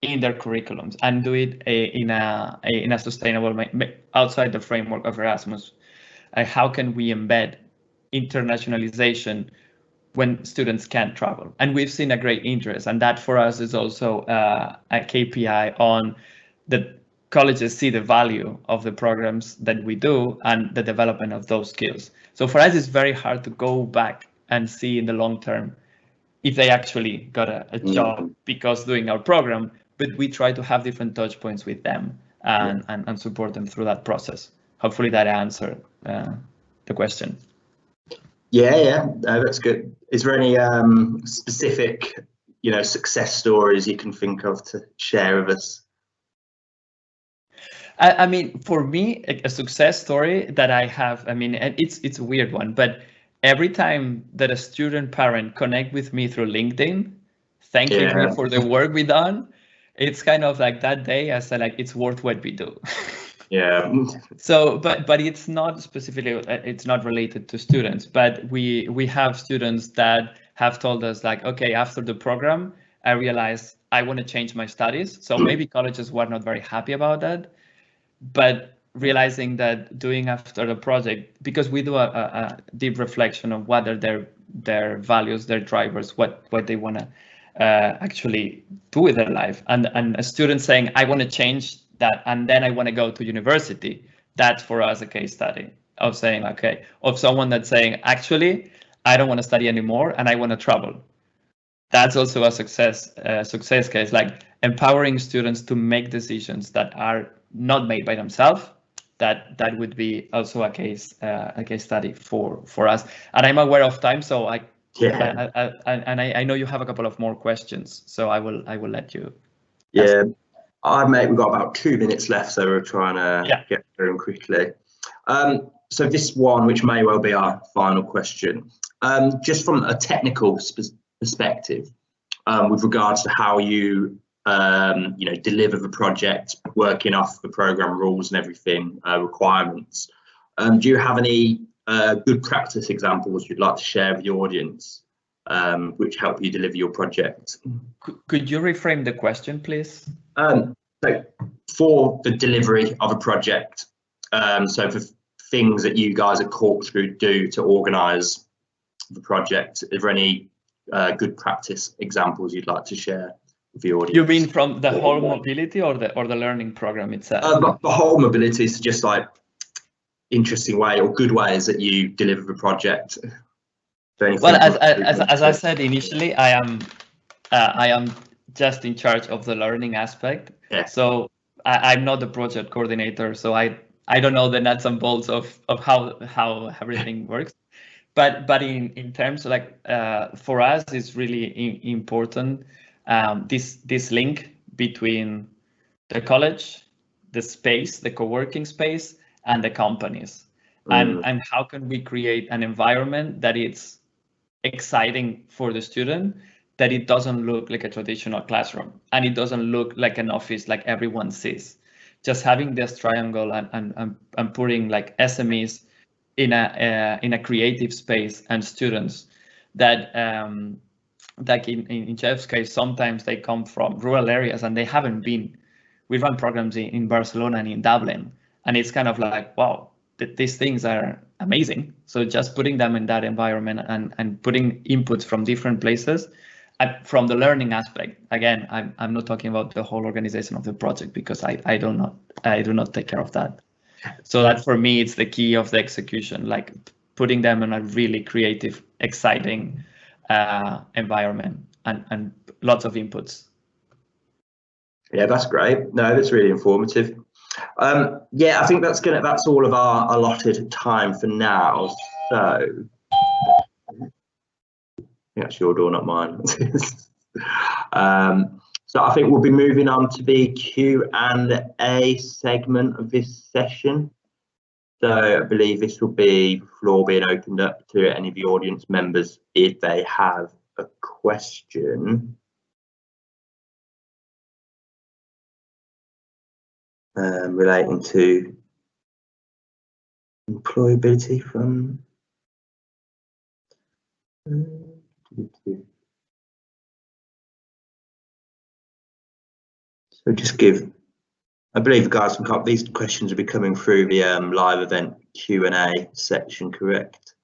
in their curriculums and do it in a sustainable way outside the framework of Erasmus. How can we embed internationalization when students can't travel? And we've seen a great interest, and that for us is also a KPI on the colleges see the value of the programs that we do and the development of those skills. So for us, it's very hard to go back and see in the long term if they actually got a job because doing our program, but we try to have different touch points with them and support them through that process. Hopefully that answered the question. Yeah, that's good. Is there any specific, success stories you can think of to share with us? I mean, for me, a success story that I have, I mean, and it's a weird one, but every time that a student parent connect with me through LinkedIn, thanking me for the work we done, it's kind of like that day I said, like, it's worth what we do. Yeah. So, but it's not specifically, it's not related to students, but we have students that have told us like, okay, after the program, I realized I want to change my studies. So maybe colleges were not very happy about that, but realizing that doing after the project, because we do a deep reflection of what are their values, their drivers, what they want to actually do with their life. And a student saying, I want to change that, and then I want to go to university. That's for us a case study of saying, okay, of someone that's saying, actually, I don't want to study anymore and I want to travel. That's also a success case, like empowering students to make decisions that are not made by themselves. That would be also a case study for us. And I'm aware of time, so I know you have a couple of more questions, so I will let you. Yeah, we've got about 2 minutes left, so we're trying to get through them quickly. So this one, which may well be our final question, just from a technical perspective, with regards to how you deliver the project, working off the program rules and everything, requirements. Do you have any good practice examples you'd like to share with the audience, which help you deliver your project? Could you reframe the question, please? So for the delivery of a project, so for things that you guys at Corkscrew do to organise the project, are there any good practice examples you'd like to share with the audience? You mean from the whole mobility or the learning program itself? The whole mobility is just like interesting way or good ways that you deliver the project. Well, as I said initially, I am just in charge of the learning aspect. Yeah. So I'm not the project coordinator. So I don't know the nuts and bolts of how everything works. But in terms of like for us, it's really important this link between the college, the space, the co-working space, and the companies, and how can we create an environment that it's exciting for the student, that it doesn't look like a traditional classroom and it doesn't look like an office like everyone sees. Just having this triangle and putting like SMEs in a creative space and students that like in Jeff's case, sometimes they come from rural areas and they haven't been. We run programs in Barcelona and in Dublin, and it's kind of like, wow, these things are amazing. So just putting them in that environment and putting inputs from different places, from the learning aspect. Again, I'm not talking about the whole organization of the project because I do not take care of that. So that for me, it's the key of the execution, like putting them in a really creative, exciting environment and lots of inputs. Yeah, that's great. No, that's really informative. Yeah, I think that's all of our allotted time for now. So that's your door, not mine. So I think we'll be moving on to the Q&A segment of this session. So I believe this will be the floor being opened up to any of the audience members if they have a question. Relating to employability from so just give, I believe guys can, these questions will be coming through the live event Q&A section, correct?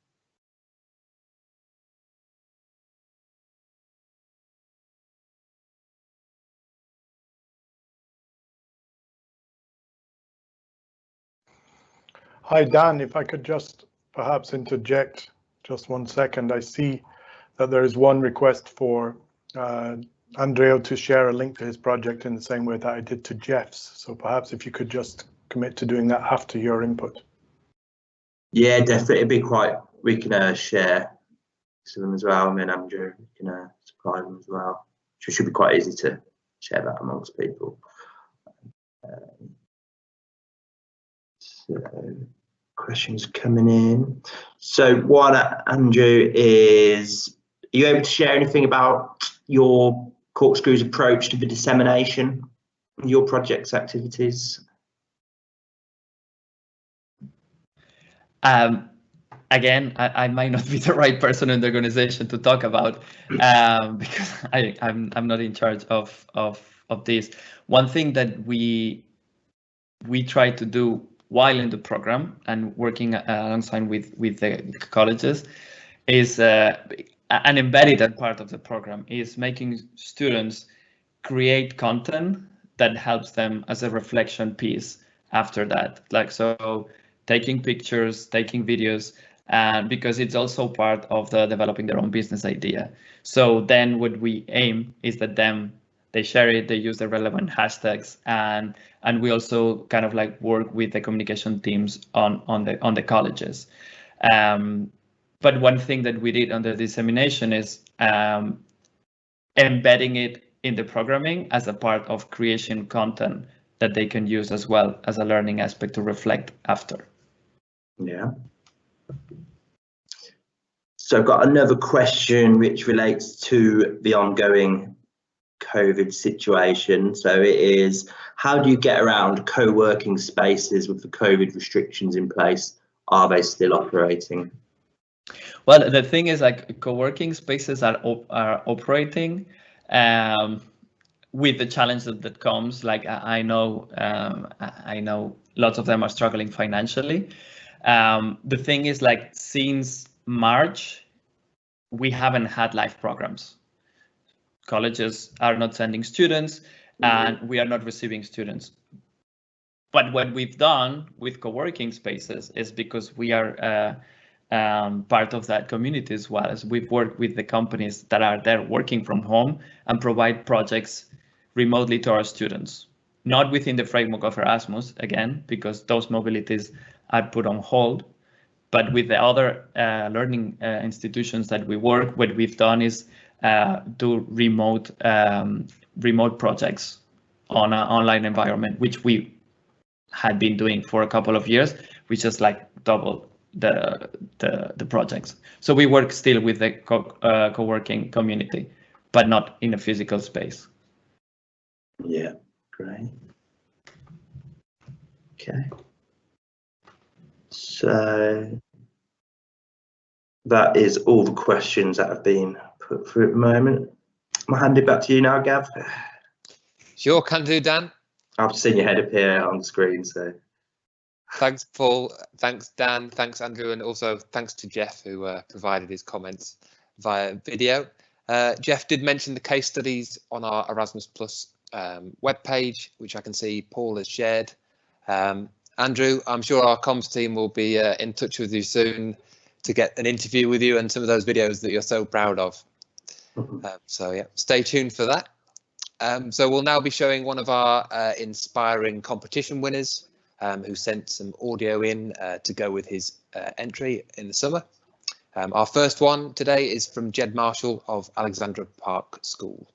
Hi, Dan, if I could just perhaps interject just 1 second. I see that there is one request for Andrea to share a link to his project in the same way that I did to Jeff's. So perhaps if you could just commit to doing that after your input. Yeah, definitely. It'd be quite, we can share some of them as well, and then Andrew can supply them as well. So it should be quite easy to share that amongst people. So questions coming in. So one, Andrew, is, are you able to share anything about your Corkscrew's approach to the dissemination of your project's activities? Again, I might not be the right person in the organization to talk about because I'm not in charge of this. One thing that we try to do while in the program and working alongside with the colleges is an embedded part of the program is making students create content that helps them as a reflection piece after that. Like, so taking pictures, taking videos, because it's also part of the developing their own business idea. So then what we aim is that they share it, they use the relevant hashtags, and we also kind of like work with the communication teams on the colleges. But one thing that we did on the dissemination is embedding it in the programming as a part of creation content that they can use as well as a learning aspect to reflect after. Yeah. So I've got another question which relates to the ongoing COVID situation. So it is, how do you get around co-working spaces with the COVID restrictions in place? Are they still operating? Well, the thing is, like, co-working spaces are operating with the challenge that comes. Like, I know lots of them are struggling financially. The thing is, like, since March, we haven't had live programs. Colleges are not sending students, and we are not receiving students. But what we've done with co-working spaces is, because we are part of that community as well, as we've worked with the companies that are there working from home and provide projects remotely to our students, not within the framework of Erasmus, again, because those mobilities are put on hold, but with the other learning institutions that we work, what we've done is do remote projects on an online environment, which we had been doing for a couple of years. We just like doubled the projects. So we work still with the co-working community, but not in a physical space. Yeah, great. Okay. So that is all the questions that have been put through at the moment. I'll hand it back to you now, Gav. Sure, can do, Dan. I've seen your head appear on the screen, so. Thanks, Paul. Thanks, Dan. Thanks, Andrew. And also thanks to Jeff, who provided his comments via video. Jeff did mention the case studies on our Erasmus Plus webpage, which I can see Paul has shared. Andrew, I'm sure our comms team will be in touch with you soon to get an interview with you and some of those videos that you're so proud of. So yeah, stay tuned for that. So we'll now be showing one of our inspiring competition winners who sent some audio in to go with his entry in the summer. Our first one today is from Jed Marshall of Alexandra Park School.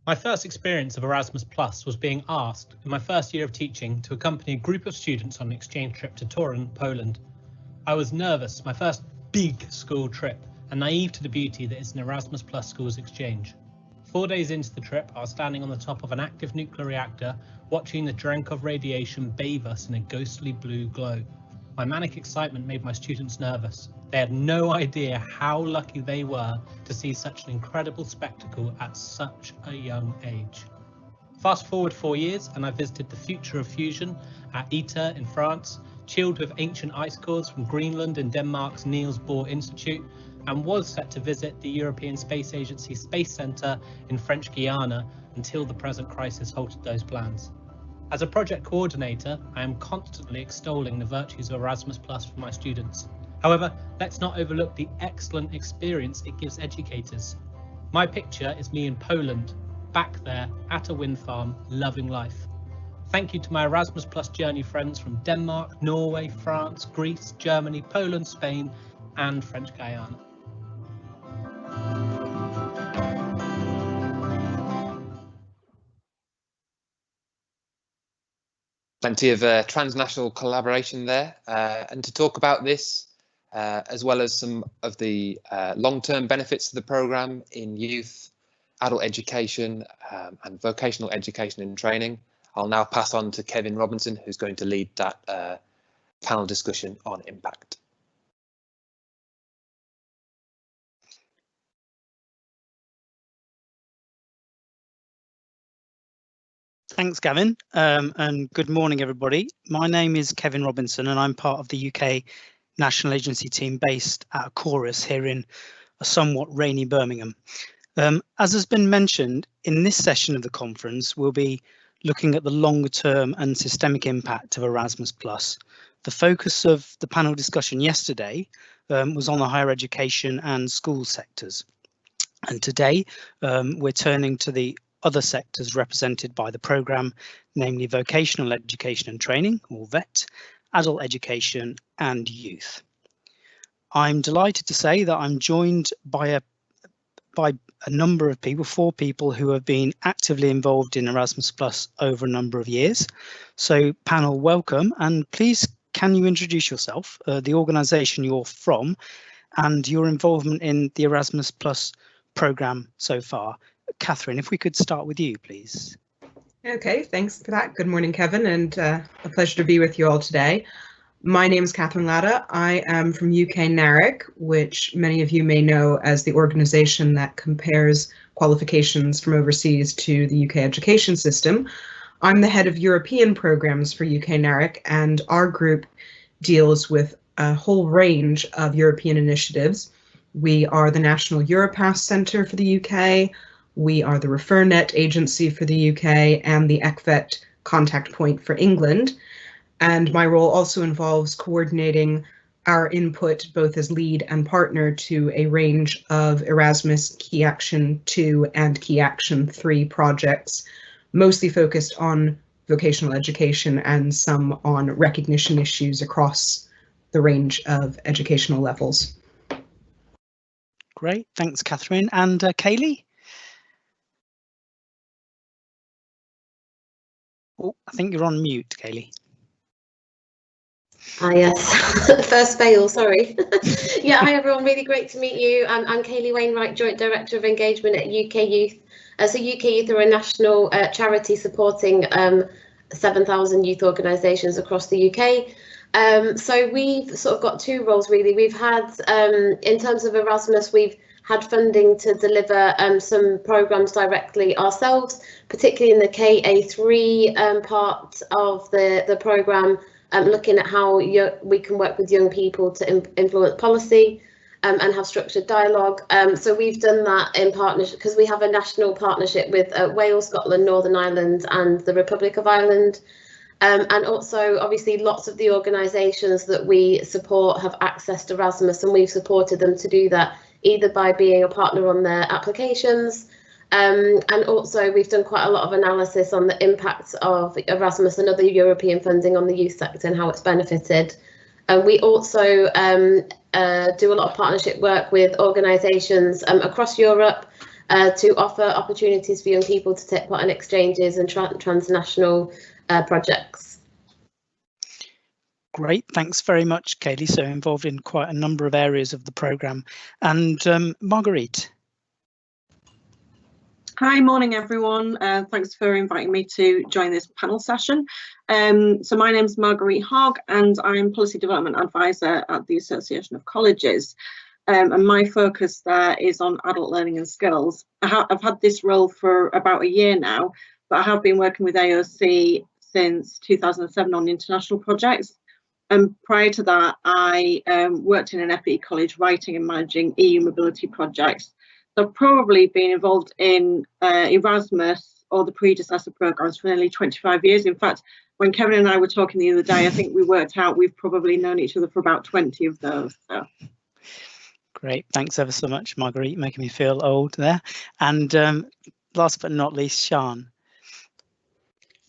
My first experience of Erasmus Plus was being asked in my first year of teaching to accompany a group of students on an exchange trip to Torun, Poland. I was nervous, my first big school trip, and naive to the beauty that is an Erasmus Plus schools exchange. 4 days into the trip, I was standing on the top of an active nuclear reactor, watching the Drenkov radiation bathe us in a ghostly blue glow. My manic excitement made my students nervous. They had no idea how lucky they were to see such an incredible spectacle at such a young age. Fast forward 4 years and I visited the Future of Fusion at ITER in France, chilled with ancient ice cores from Greenland in Denmark's Niels Bohr Institute, and was set to visit the European Space Agency Space Centre in French Guiana until the present crisis halted those plans. As a project coordinator, I am constantly extolling the virtues of Erasmus Plus for my students. However, let's not overlook the excellent experience it gives educators. My picture is me in Poland, back there at a wind farm, loving life. Thank you to my Erasmus Plus journey friends from Denmark, Norway, France, Greece, Germany, Poland, Spain, and French Guiana. Plenty of transnational collaboration there, and to talk about this, as well as some of the long-term benefits of the programme in youth, adult education and vocational education and training, I'll now pass on to Kevin Robinson, who's going to lead that panel discussion on impact. Thanks, Gavin, and good morning, everybody. My name is Kevin Robinson, and I'm part of the UK National Agency team based at a chorus here in a somewhat rainy Birmingham. As has been mentioned, in this session of the conference, we'll be looking at the longer term and systemic impact of Erasmus+. The focus of the panel discussion yesterday was on the higher education and school sectors. And today we're turning to the other sectors represented by the programme, namely vocational education and training, or VET, adult education and youth. I'm delighted to say that I'm joined by a number of people, 4 people who have been actively involved in Erasmus Plus over a number of years. So panel, welcome, and please can you introduce yourself, the organisation you're from, and your involvement in the Erasmus Plus programme so far. Catherine, if we could start with you, please. Okay, thanks for that. Good morning, Kevin, and a pleasure to be with you all today. My name is Catherine Latta. I am from UK NARIC, which many of you may know as the organisation that compares qualifications from overseas to the UK education system. I'm the head of European programmes for UK NARIC, and our group deals with a whole range of European initiatives. We are the National Europass Centre for the UK. We are the ReferNet agency for the UK and the ECVET contact point for England. And my role also involves coordinating our input both as lead and partner to a range of Erasmus Key Action 2 and Key Action 3 projects, mostly focused on vocational education and some on recognition issues across the range of educational levels. Great, thanks, Catherine. And Kaylee? Oh, I think you're on mute, Kaylee. Ah, yes, first fail, sorry. Yeah, hi everyone, really great to meet you. I'm Kaylee Wainwright, Joint Director of Engagement at UK Youth. So UK Youth are a national charity supporting 7,000 youth organisations across the UK. So we've sort of got two roles really. We've had, in terms of Erasmus, we've had funding to deliver some programmes directly ourselves, particularly in the KA3 part of the programme, looking at how we can work with young people to influence policy and have structured dialogue. So we've done that in partnership because we have a national partnership with Wales, Scotland, Northern Ireland and the Republic of Ireland. And also, obviously, lots of the organisations that we support have access to Erasmus, and we've supported them to do that either by being a partner on their applications, and also we've done quite a lot of analysis on the impacts of Erasmus and other European funding on the youth sector and how it's benefited. And we also do a lot of partnership work with organisations across Europe to offer opportunities for young people to take part in exchanges and transnational projects. Great, thanks very much, Kaylee. So involved in quite a number of areas of the programme. And Marguerite. Hi, morning everyone. Thanks for inviting me to join this panel session. So my name's Marguerite Hogg and I'm Policy Development Advisor at the Association of Colleges. And my focus there is on adult learning and skills. I've had this role for about a year now, but I have been working with AOC since 2007 on international projects. And prior to that, I worked in an FE college writing and managing EU mobility projects. So I've probably been involved in Erasmus or the predecessor programmes for nearly 25 years. In fact, when Kevin and I were talking the other day, I think we worked out we've probably known each other for about 20 of those. So. Great, thanks ever so much, Marguerite, making me feel old there. And last but not least, Sian.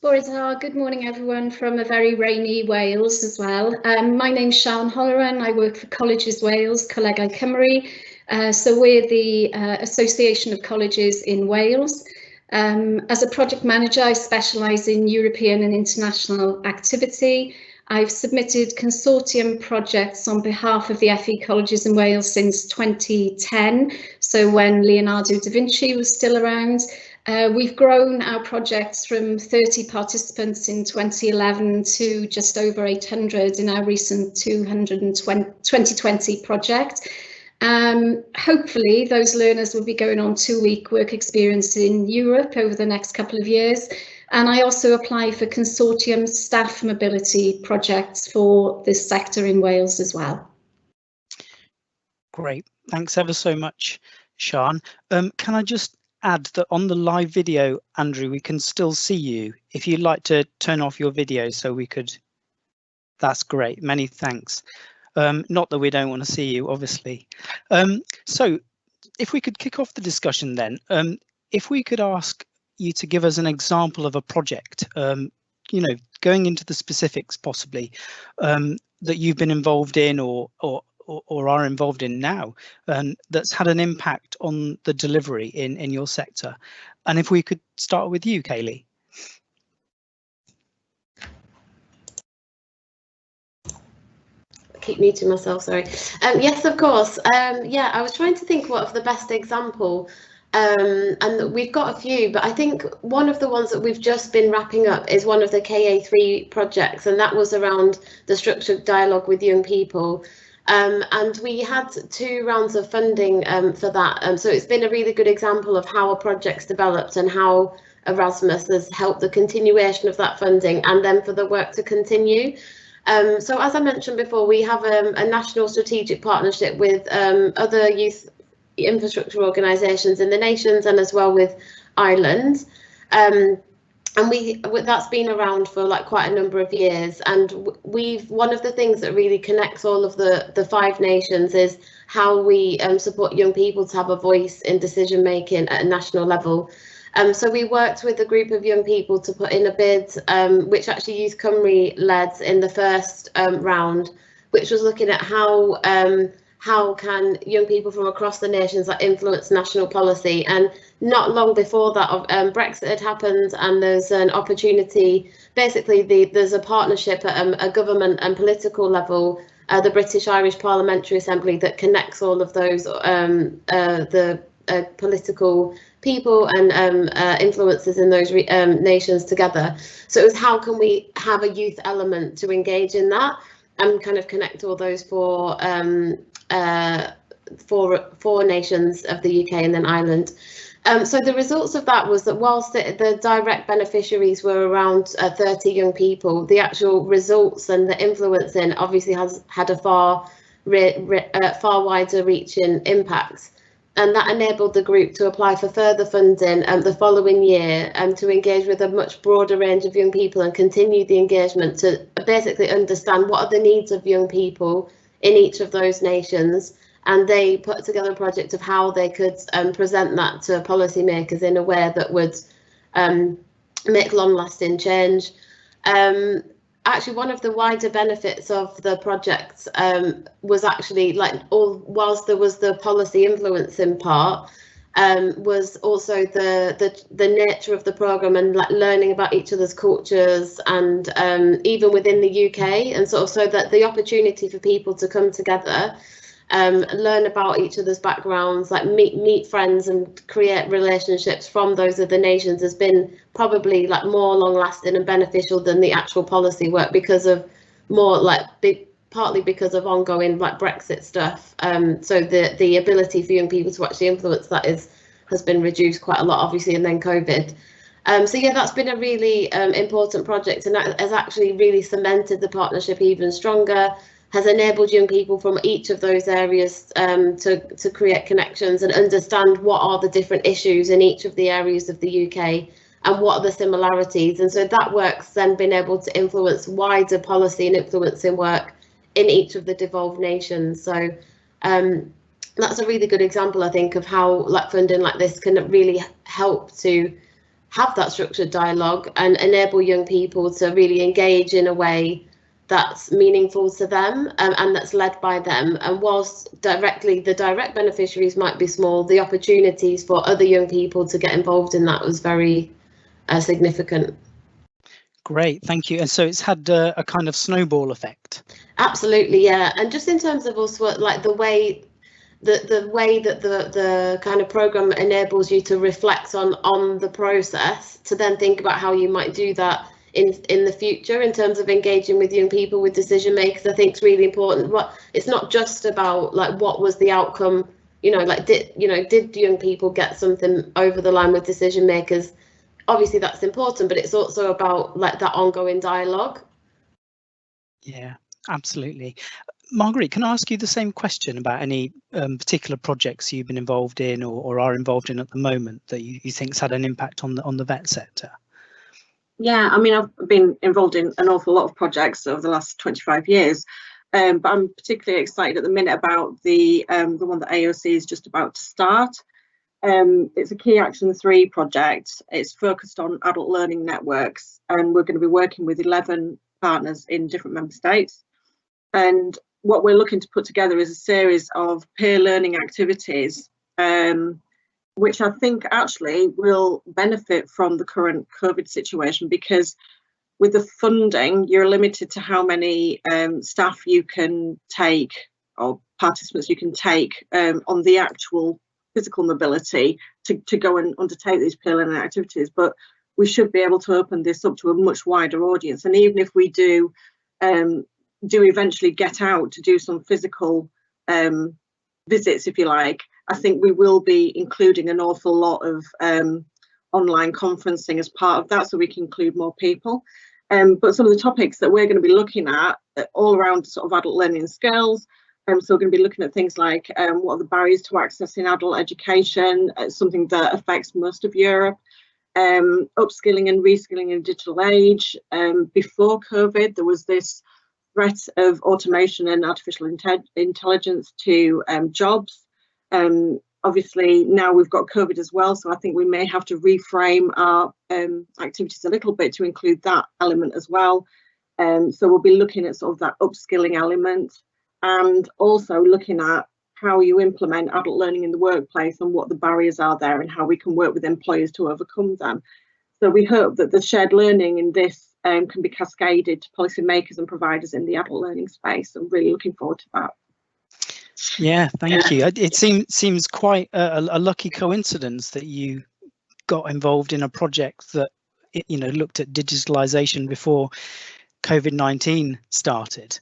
Good morning everyone from a very rainy Wales as well. My name's Sian Holleran, I work for Colleges Wales, Colegau Cymru. So we're the Association of Colleges in Wales. As a project manager, I specialise in European and international activity. I've submitted consortium projects on behalf of the FE colleges in Wales since 2010, so when Leonardo da Vinci was still around. We've grown our projects from 30 participants in 2011 to just over 800 in our recent 2020 project. Hopefully those learners will be going on 2-week work experience in Europe over the next couple of years. And I also apply for consortium staff mobility projects for this sector in Wales as well. Great, thanks ever so much, Sian. Can I just add that on the live video, Andrew, we can still see you. If you'd like to turn off your video so we could, that's great, many thanks. Not that we don't want to see you, obviously. So if we could kick off the discussion then, if we could ask you to give us an example of a project, you know, going into the specifics possibly, that you've been involved in or are involved in now, that's had an impact on the delivery in your sector. And if we could start with you, Kaylee. Keep muting myself, sorry. Yes, of course. Yeah, I was trying to think what of the best example, and we've got a few, but I think one of the ones that we've just been wrapping up is one of the KA3 projects, and that was around the structured dialogue with young people. And we had 2 rounds of funding for that. So it's been a really good example of how a project's developed and how Erasmus has helped the continuation of that funding and then for the work to continue. So as I mentioned before, we have a national strategic partnership with other youth infrastructure organisations in the nations and as well with Ireland. that's been around for like quite a number of years, and one of the things that really connects all of the 5 nations is how we support young people to have a voice in decision making at a national level. So we worked with a group of young people to put in a bid, which actually Youth Cymru led in the first round, which was looking at how can young people from across the nations influence national policy. And not long before that, Brexit had happened, and there's an opportunity. Basically, there's a partnership at a government and political level, the British Irish Parliamentary Assembly, that connects all of those the political people and influences in those nations together. So it was, how can we have a youth element to engage in that and kind of connect all those four nations of the UK and then Ireland. So the results of that was that whilst the direct beneficiaries were around 30 young people, the actual results and the influencing obviously has had a far wider reaching impact. And that enabled the group to apply for further funding the following year and to engage with a much broader range of young people and continue the engagement to basically understand what are the needs of young people in each of those nations. And they put together a project of how they could present that to policymakers in a way that would make long-lasting change. Actually, one of the wider benefits of the project was actually, whilst there was the policy influencing part, was also the nature of the programme and learning about each other's cultures, and even within the UK, and sort of so that the opportunity for people to come together, learn about each other's backgrounds, meet friends and create relationships from those other nations has been probably more long lasting and beneficial than the actual policy work, because of partly because of ongoing Brexit stuff. So the ability for young people to actually influence that has been reduced quite a lot, obviously, and then COVID. So yeah, that's been a really important project, and that has actually really cemented the partnership even stronger, has enabled young people from each of those areas to create connections and understand what are the different issues in each of the areas of the UK and what are the similarities. And so that work's then been able to influence wider policy and influencing work in each of the devolved nations. So that's a really good example, I think, of how funding like this can really help to have that structured dialogue and enable young people to really engage in a way that's meaningful to them and that's led by them. And whilst the direct beneficiaries might be small, the opportunities for other young people to get involved in that was very significant. Great, thank you. And so it's had a kind of snowball effect. Absolutely, yeah. And just in terms of also the way that the kind of programme enables you to reflect on the process, to then think about how you might do that in the future in terms of engaging with young people, with decision makers, I think is really important. It's not just about what was the outcome, did young people get something over the line with decision makers? Obviously that's important, but it's also about that ongoing dialogue. Yeah, absolutely. Marguerite, can I ask you the same question about any particular projects you've been involved in or are involved in at the moment that you think's had an impact on the vet sector? Yeah, I mean, I've been involved in an awful lot of projects over the last 25 years, but I'm particularly excited at the minute about the one that AOC is just about to start. It's a Key Action 3 project. It's focused on adult learning networks, and we're going to be working with 11 partners in different member states. And what we're looking to put together is a series of peer learning activities, which I think actually will benefit from the current COVID situation, because with the funding, you're limited to how many staff you can take or participants you can take on the actual physical mobility to go and undertake these peer learning activities. But we should be able to open this up to a much wider audience. And even if we do eventually get out to do some physical visits, if you like, I think we will be including an awful lot of online conferencing as part of that, so we can include more people. But some of the topics that we're going to be looking at all around sort of adult learning skills. So we're going to be looking at things like what are the barriers to accessing adult education, something that affects most of Europe. upskilling and reskilling in a digital age. Before COVID, there was this threat of automation and artificial intelligence to jobs. Obviously, now we've got COVID as well, so I think we may have to reframe our activities a little bit to include that element as well. So we'll be looking at sort of that upskilling element, and also looking at how you implement adult learning in the workplace and what the barriers are there and how we can work with employers to overcome them. So we hope that the shared learning in this can be cascaded to policymakers and providers in the adult learning space. I'm really looking forward to that. Yeah, thank you. It seems quite a lucky coincidence that you got involved in a project that, you know, looked at digitalization before COVID-19 started,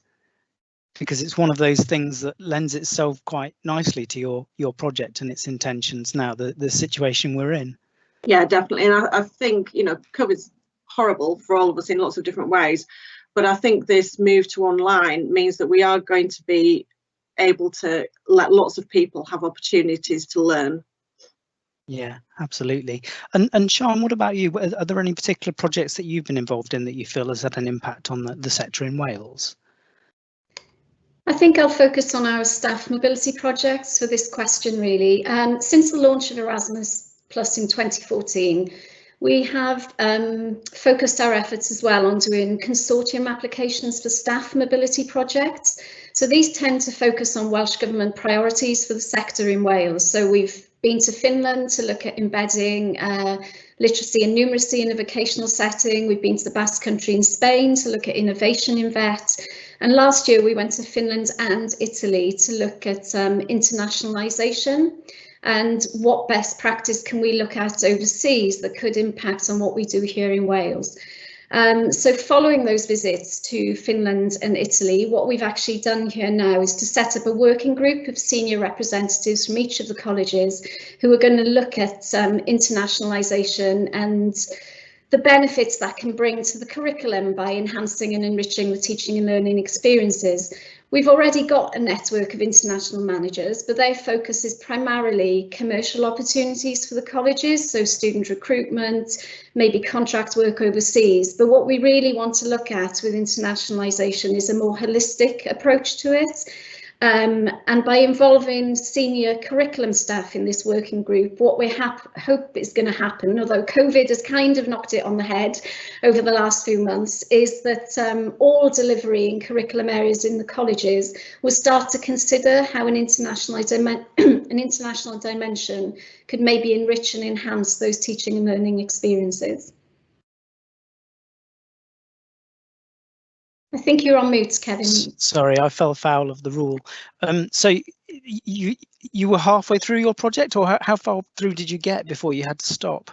because it's one of those things that lends itself quite nicely to your project and its intentions now, the situation we're in. Yeah, definitely. And I think, you know, COVID's horrible for all of us in lots of different ways, but I think this move to online means that we are going to be able to let lots of people have opportunities to learn. Yeah, absolutely. And Sian, what about you? Are there any particular projects that you've been involved in that you feel has had an impact on the sector in Wales? I think I'll focus on our staff mobility projects for this question, really. Since the launch of Erasmus Plus in 2014, we have focused our efforts as well on doing consortium applications for staff mobility projects. So these tend to focus on Welsh Government priorities for the sector in Wales. So we've been to Finland to look at embedding literacy and numeracy in a vocational setting. We've been to the Basque Country in Spain to look at innovation in VET. And last year we went to Finland and Italy to look at internationalisation and what best practice can we look at overseas that could impact on what we do here in Wales. So following those visits to Finland and Italy, what we've actually done here now is to set up a working group of senior representatives from each of the colleges who are going to look at internationalisation and the benefits that can bring to the curriculum by enhancing and enriching the teaching and learning experiences. We've already got a network of international managers, but their focus is primarily commercial opportunities for the colleges, so student recruitment, maybe contract work overseas. But what we really want to look at with internationalisation is a more holistic approach to it. And by involving senior curriculum staff in this working group, what we hope is going to happen, although COVID has kind of knocked it on the head over the last few months, is that all delivery in curriculum areas in the colleges will start to consider how an international dimension could maybe enrich and enhance those teaching and learning experiences. I think you're on mute, Kevin. Sorry, I fell foul of the rule. So you were halfway through your project, or how far through did you get before you had to stop?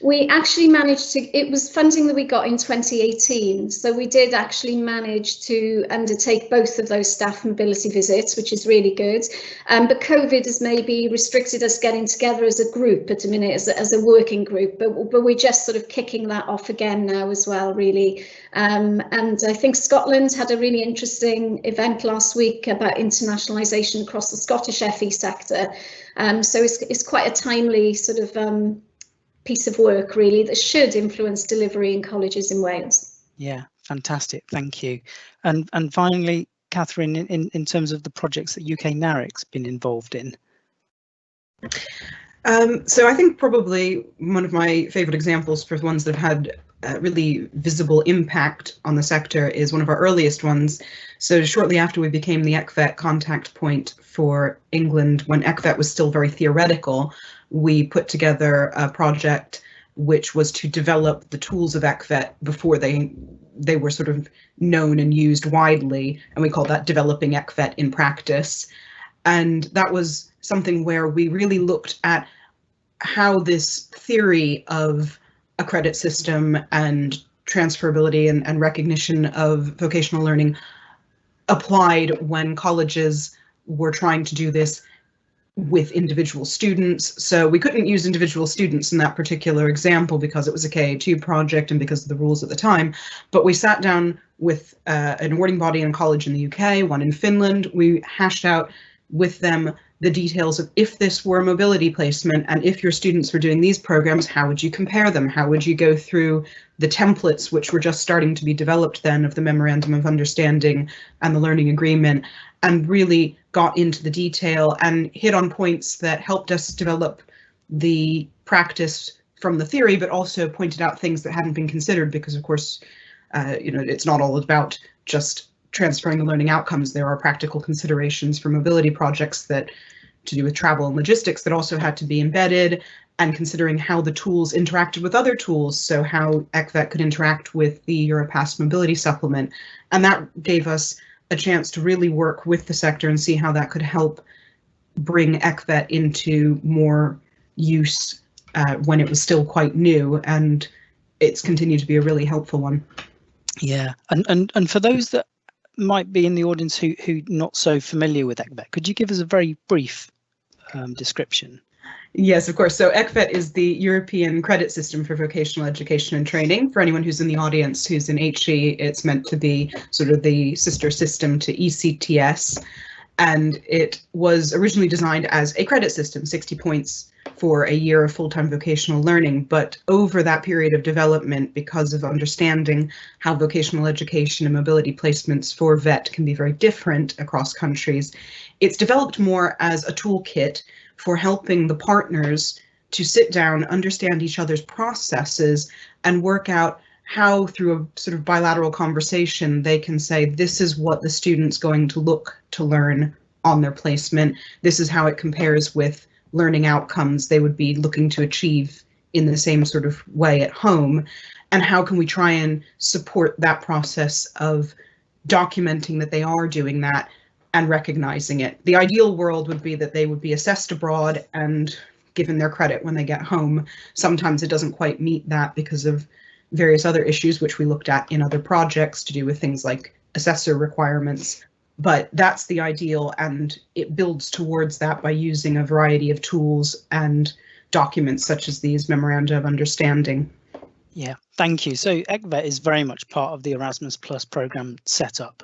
We actually managed to, it was funding that we got in 2018, so we did actually manage to undertake both of those staff mobility visits, which is really good. But COVID has maybe restricted us getting together as a group at the minute, as a working group, but we're just sort of kicking that off again now as well, really. And I think Scotland had a really interesting event last week about internationalisation across the Scottish FE sector. So it's quite a timely sort of piece of work, really, that should influence delivery in colleges in Wales. Yeah, fantastic, thank you. And finally, Catherine, in terms of the projects that UK NARIC's been involved in. So I think probably one of my favourite examples for ones that have had really visible impact on the sector is one of our earliest ones. So shortly after we became the ECVET contact point for England, when ECVET was still very theoretical, we put together a project which was to develop the tools of ECVET before they were sort of known and used widely, and we called that developing ECVET in practice. And that was something where we really looked at how this theory of a credit system and transferability and recognition of vocational learning applied when colleges were trying to do this with individual students. So we couldn't use individual students in that particular example because it was a KA2 project and because of the rules at the time. But we sat down with an awarding body and college in the UK, one in Finland. We hashed out with them the details of if this were a mobility placement and if your students were doing these programs, how would you compare them? How would you go through the templates, which were just starting to be developed then, of the Memorandum of Understanding and the Learning Agreement, and really got into the detail and hit on points that helped us develop the practice from the theory, but also pointed out things that hadn't been considered because, of course, it's not all about just transferring the learning outcomes. There are practical considerations for mobility projects that to do with travel and logistics that also had to be embedded, and considering how the tools interacted with other tools, so how ECVET could interact with the Europass mobility supplement. And that gave us a chance to really work with the sector and see how that could help bring ECVET into more use when it was still quite new, and it's continued to be a really helpful one. Yeah, and for those that might be in the audience who not so familiar with ECVET, could you give us a very brief description? Yes, of course. So ECVET is the European credit system for vocational education and training. For anyone who's in the audience who's in HE, it's meant to be sort of the sister system to ECTS. And it was originally designed as a credit system, 60 points for a year of full-time vocational learning. But over that period of development, because of understanding how vocational education and mobility placements for VET can be very different across countries, it's developed more as a toolkit for helping the partners to sit down, understand each other's processes, and work out how, through a sort of bilateral conversation, they can say, this is what the student's going to look to learn on their placement. This is how it compares with learning outcomes they would be looking to achieve in the same sort of way at home. And how can we try and support that process of documenting that they are doing that and recognizing it. The ideal world would be that they would be assessed abroad and given their credit when they get home. Sometimes it doesn't quite meet that because of various other issues which we looked at in other projects to do with things like assessor requirements. But that's the ideal, and it builds towards that by using a variety of tools and documents such as these Memoranda of Understanding. Yeah, thank you. So ECVET is very much part of the Erasmus Plus programme setup.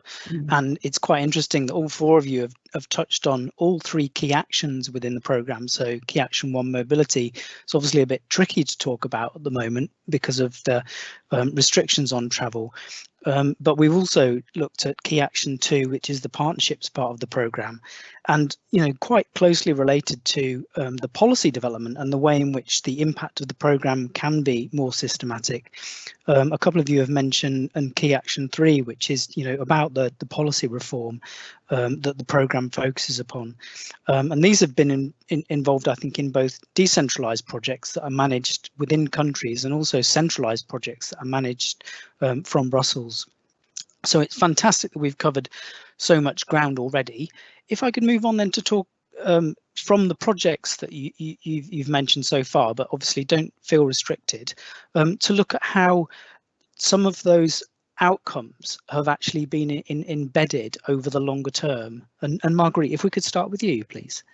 And it's quite interesting that all four of you have touched on all three key actions within the programme. So key action 1, mobility, it's obviously a bit tricky to talk about at the moment because of the restrictions on travel. But we've also looked at key action 2, which is the partnerships part of the programme, and quite closely related to the policy development and the way in which the impact of the programme can be more systematic. A couple of you have mentioned key action 3, which is about the policy reform that the programme focuses upon, and these have been involved, I think, in both decentralised projects that are managed within countries and also centralised projects that are managed from Brussels. So it's fantastic that we've covered so much ground already. If I could move on then to talk from the projects that you've mentioned so far, but obviously don't feel restricted, to look at how some of those outcomes have actually been embedded over the longer term. And Marguerite, if we could start with you, please.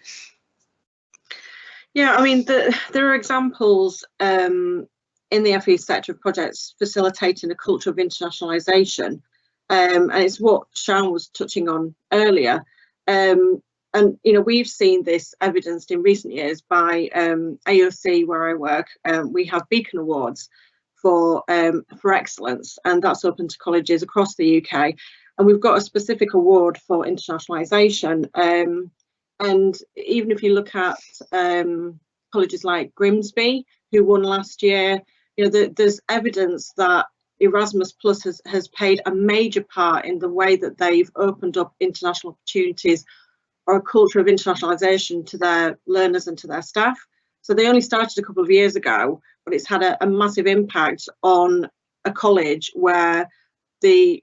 Yeah, I mean, there are examples in the FE sector of projects facilitating a culture of internationalisation, and it's what Sian was touching on earlier. And we've seen this evidenced in recent years by AOC, where I work. We have Beacon Awards for excellence, and that's open to colleges across the UK. And we've got a specific award for internationalisation. And even if you look at colleges like Grimsby, who won last year, there's evidence that Erasmus Plus has played a major part in the way that they've opened up international opportunities or a culture of internationalisation to their learners and to their staff. So they only started a couple of years ago, but it's had a massive impact on a college where the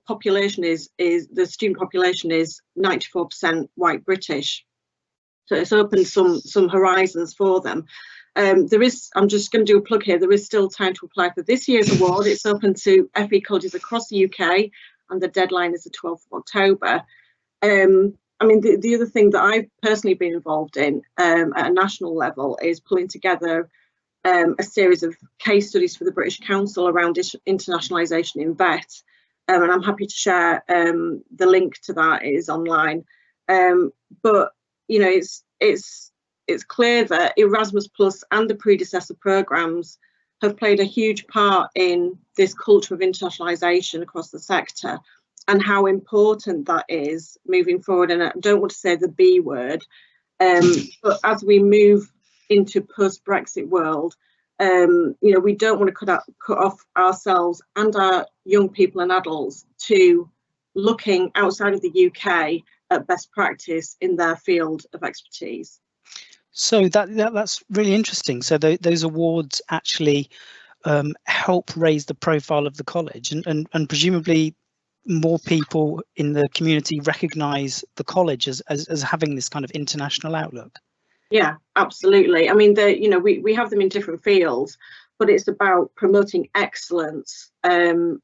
population the student population is 94% white British. So it's opened some horizons for them. I'm just going to do a plug here. There is still time to apply for this year's award. It's open to FE colleges across the UK, and the deadline is the 12th of October. I mean, the other thing that I've personally been involved in at a national level is pulling together a series of case studies for the British Council around internationalisation in VET. And I'm happy to share the link to that. It is online. But you know, it's clear that Erasmus Plus and the predecessor programmes have played a huge part in this culture of internationalisation across the sector, and how important that is moving forward. And I don't want to say the B word, but as we move into post-Brexit world, you know, we don't want to cut off ourselves and our young people and adults to looking outside of the UK at best practice in their field of expertise. So that's really interesting. So those awards actually help raise the profile of the college, and presumably more people in the community recognise the college as having this kind of international outlook. Yeah, absolutely. I mean, you know, we have them in different fields, but it's about promoting excellence. And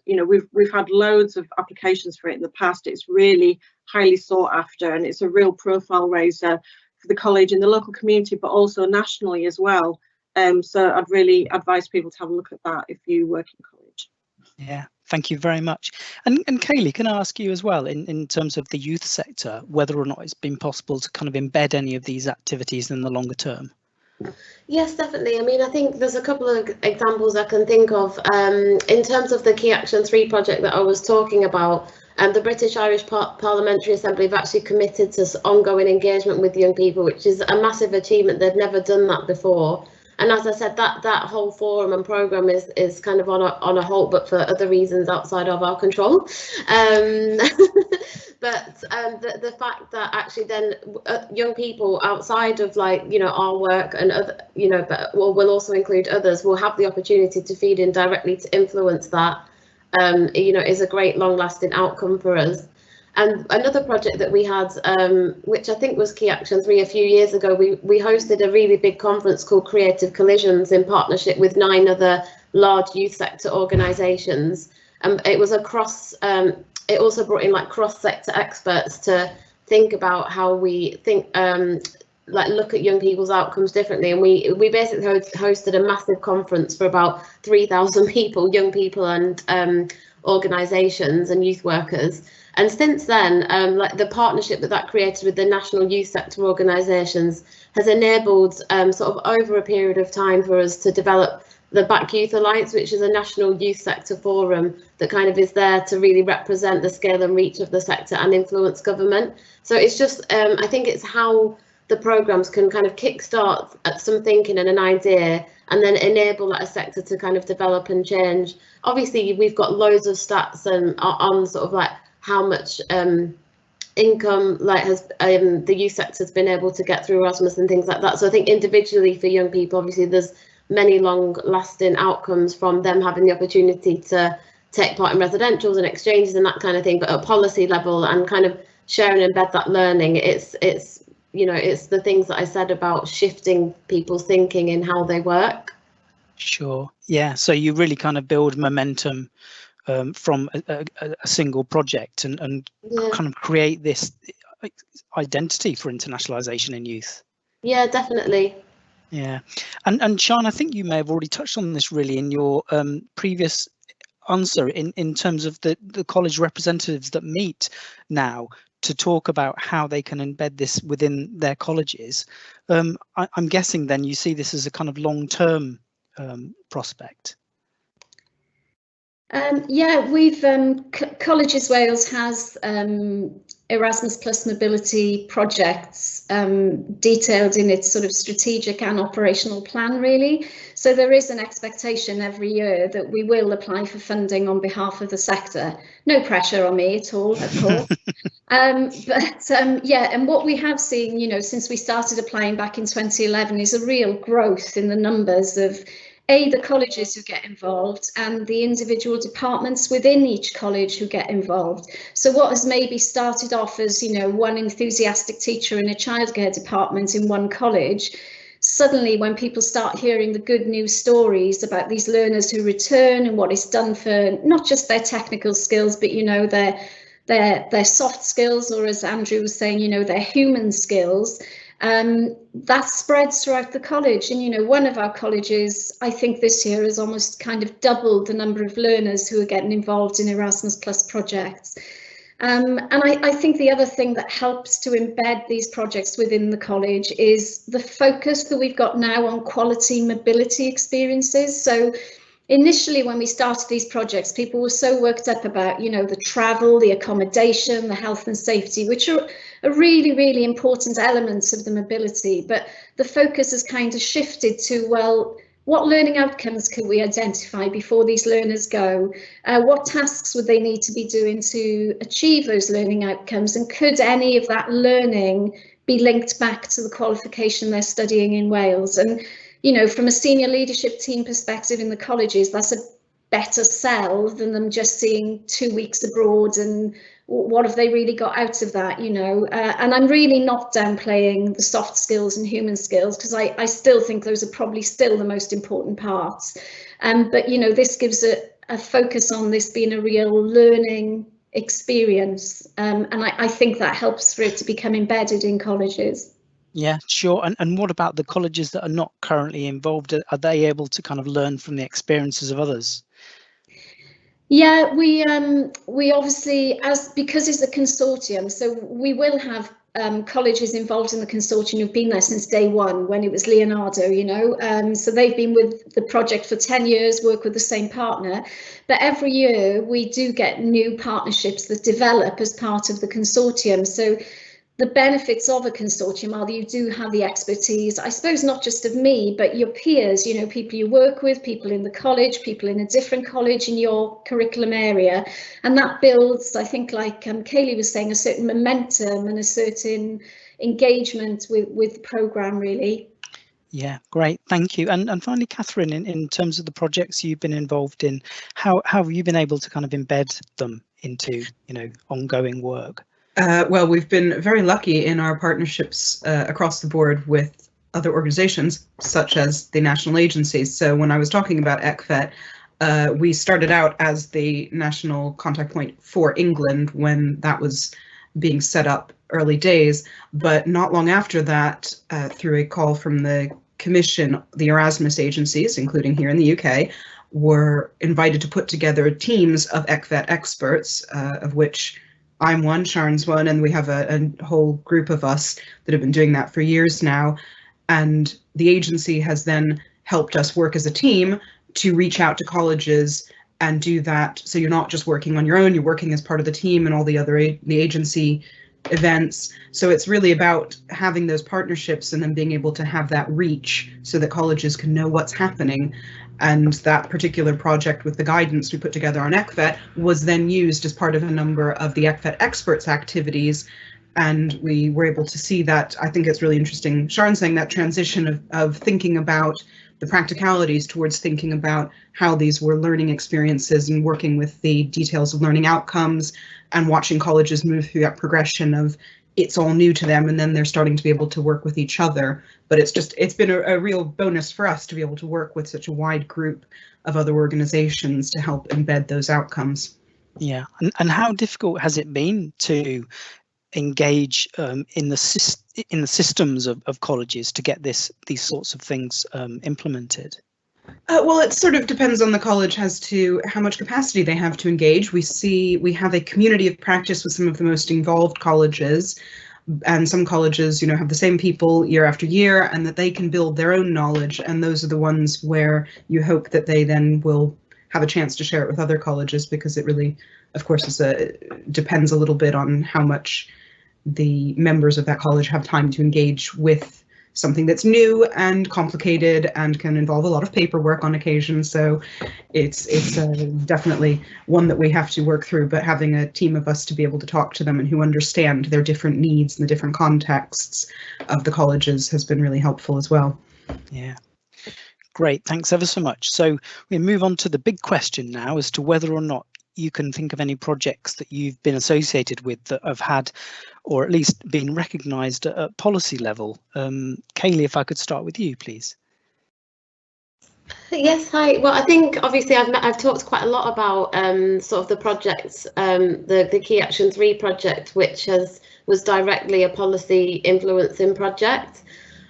you know, we've had loads of applications for it in the past. It's really highly sought after, and it's a real profile raiser for the college in the local community, but also nationally as well. So I'd really advise people to have a look at that if you work in college. Yeah, thank you very much. And Kaylee, can I ask you as well, in terms of the youth sector, whether or not it's been possible to kind of embed any of these activities in the longer term? Yes, definitely. I mean, I think there's a couple of examples I can think of. In terms of the Key Action 3 project that I was talking about, the British Irish Parliamentary Assembly have actually committed to ongoing engagement with young people, which is a massive achievement. They've never done that before. And as I said, that whole forum and programme is kind of on a halt, but for other reasons outside of our control. But the fact that actually then young people outside of, like, you know, our work and other, you know, but will also include others, will have the opportunity to feed in directly to influence that, you know, is a great long-lasting outcome for us. And another project that we had, which I think was Key Action 3 a few years ago, we hosted a really big conference called Creative Collisions in partnership with 9 other large youth sector organisations. It was it also brought in like cross-sector experts to think about how we think, like look at young people's outcomes differently. And we basically hosted a massive conference for about 3,000 people, young people and organisations and youth workers. And since then, like the partnership that created with the national youth sector organisations has enabled sort of over a period of time for us to develop the Back Youth Alliance, which is a national youth sector forum that kind of is there to really represent the scale and reach of the sector and influence government. So it's just, I think it's how the programmes can kind of kickstart at some thinking and an idea, and then enable that sector to kind of develop and change. Obviously, we've got loads of stats on sort of like how much income like has the youth sector has been able to get through Erasmus and things like that. So I think individually for young people, obviously there's many long-lasting outcomes from them having the opportunity to take part in residentials and exchanges and that kind of thing. But at policy level and kind of share and embed that learning, it's you know, it's the things that I said about shifting people's thinking in how they work. Sure. Yeah. So you really kind of build momentum from a single project and Yeah. kind of create this identity for internationalization in youth. Yeah, definitely. Yeah. And Sian, I think you may have already touched on this really in your previous answer in terms of the college representatives that meet now to talk about how they can embed this within their colleges. I'm guessing then you see this as a kind of long-term prospect. Yeah, we've Colleges Wales has Erasmus Plus mobility projects detailed in its sort of strategic and operational plan, really. So there is an expectation every year that we will apply for funding on behalf of the sector. No pressure on me at all, of course. Yeah, and what we have seen, you know, since we started applying back in 2011 is a real growth in the numbers of the colleges who get involved and the individual departments within each college who get involved. So what has maybe started off as, you know, one enthusiastic teacher in a childcare department in one college, suddenly when people start hearing the good news stories about these learners who return and what it's done for not just their technical skills, but, you know, their soft skills, or as Andrew was saying, you know, their human skills, that spreads throughout the college. And, you know, one of our colleges, I think this year, has almost kind of doubled the number of learners who are getting involved in Erasmus Plus projects. And I think the other thing that helps to embed these projects within the college is the focus that we've got now on quality mobility experiences. So initially, when we started these projects, people were so worked up about, you know, the travel, the accommodation, the health and safety, which are really, really important elements of the mobility. But the focus has kind of shifted to, well, what learning outcomes can we identify before these learners go? What tasks would they need to be doing to achieve those learning outcomes? And could any of that learning be linked back to the qualification they're studying in Wales? And, you know, from a senior leadership team perspective in the colleges, that's a better sell than them just seeing 2 weeks abroad and what have they really got out of that, you know. And I'm really not downplaying the soft skills and human skills, because I still think those are probably still the most important parts. But, you know, this gives a focus on this being a real learning experience. And I think that helps for it to become embedded in colleges. Yeah, sure. And what about the colleges that are not currently involved? Are they able to kind of learn from the experiences of others? Yeah, we obviously, because it's a consortium, so we will have colleges involved in the consortium who've been there since day one when it was Leonardo, you know. So they've been with the project for 10 years, work with the same partner. But every year we do get new partnerships that develop as part of the consortium. So the benefits of a consortium are that you do have the expertise, I suppose, not just of me, but your peers, you know, people you work with, people in the college, people in a different college in your curriculum area. And that builds, I think, like Kaylee was saying, a certain momentum and a certain engagement with the programme, really. Yeah, great, thank you. And finally, Catherine, in terms of the projects you've been involved in, how have you been able to kind of embed them into, you know, ongoing work? Well, we've been very lucky in our partnerships across the board with other organizations, such as the national agencies. So when I was talking about ECVET, we started out as the national contact point for England when that was being set up early days. But not long after that, through a call from the Commission, the Erasmus agencies, including here in the UK, were invited to put together teams of ECVET experts, of which I'm one, Sharon's one, and we have a whole group of us that have been doing that for years now. And the agency has then helped us work as a team to reach out to colleges and do that. So you're not just working on your own, you're working as part of the team and all the other the agency events. So it's really about having those partnerships and then being able to have that reach so that colleges can know what's happening. And that particular project with the guidance we put together on ECVET was then used as part of a number of the ECVET experts activities. And we were able to see that. I think it's really interesting, Sharon, saying that transition of thinking about the practicalities towards thinking about how these were learning experiences and working with the details of learning outcomes and watching colleges move through that progression of it's all new to them and then they're starting to be able to work with each other. But it's been a real bonus for us to be able to work with such a wide group of other organizations to help embed those outcomes. Yeah, and how difficult has it been to engage in the systems of colleges to get these sorts of things implemented? Well, it sort of depends on the college as to how much capacity they have to engage. We have a community of practice with some of the most involved colleges, and some colleges, you know, have the same people year after year, and that they can build their own knowledge. And those are the ones where you hope that they then will have a chance to share it with other colleges, because it really, of course, depends a little bit on how much the members of that college have time to engage with something that's new and complicated and can involve a lot of paperwork on occasion. So it's definitely one that we have to work through, but having a team of us to be able to talk to them and who understand their different needs and the different contexts of the colleges has been really helpful as well. Yeah. Great, thanks ever so much. So we move on to the big question now as to whether or not you can think of any projects that you've been associated with that have had, or at least been recognised at policy level. Kaylee, if I could start with you, please. Yes, hi. Well, I think obviously I've talked quite a lot about sort of the projects, the Key Action 3 project, which was directly a policy influencing project.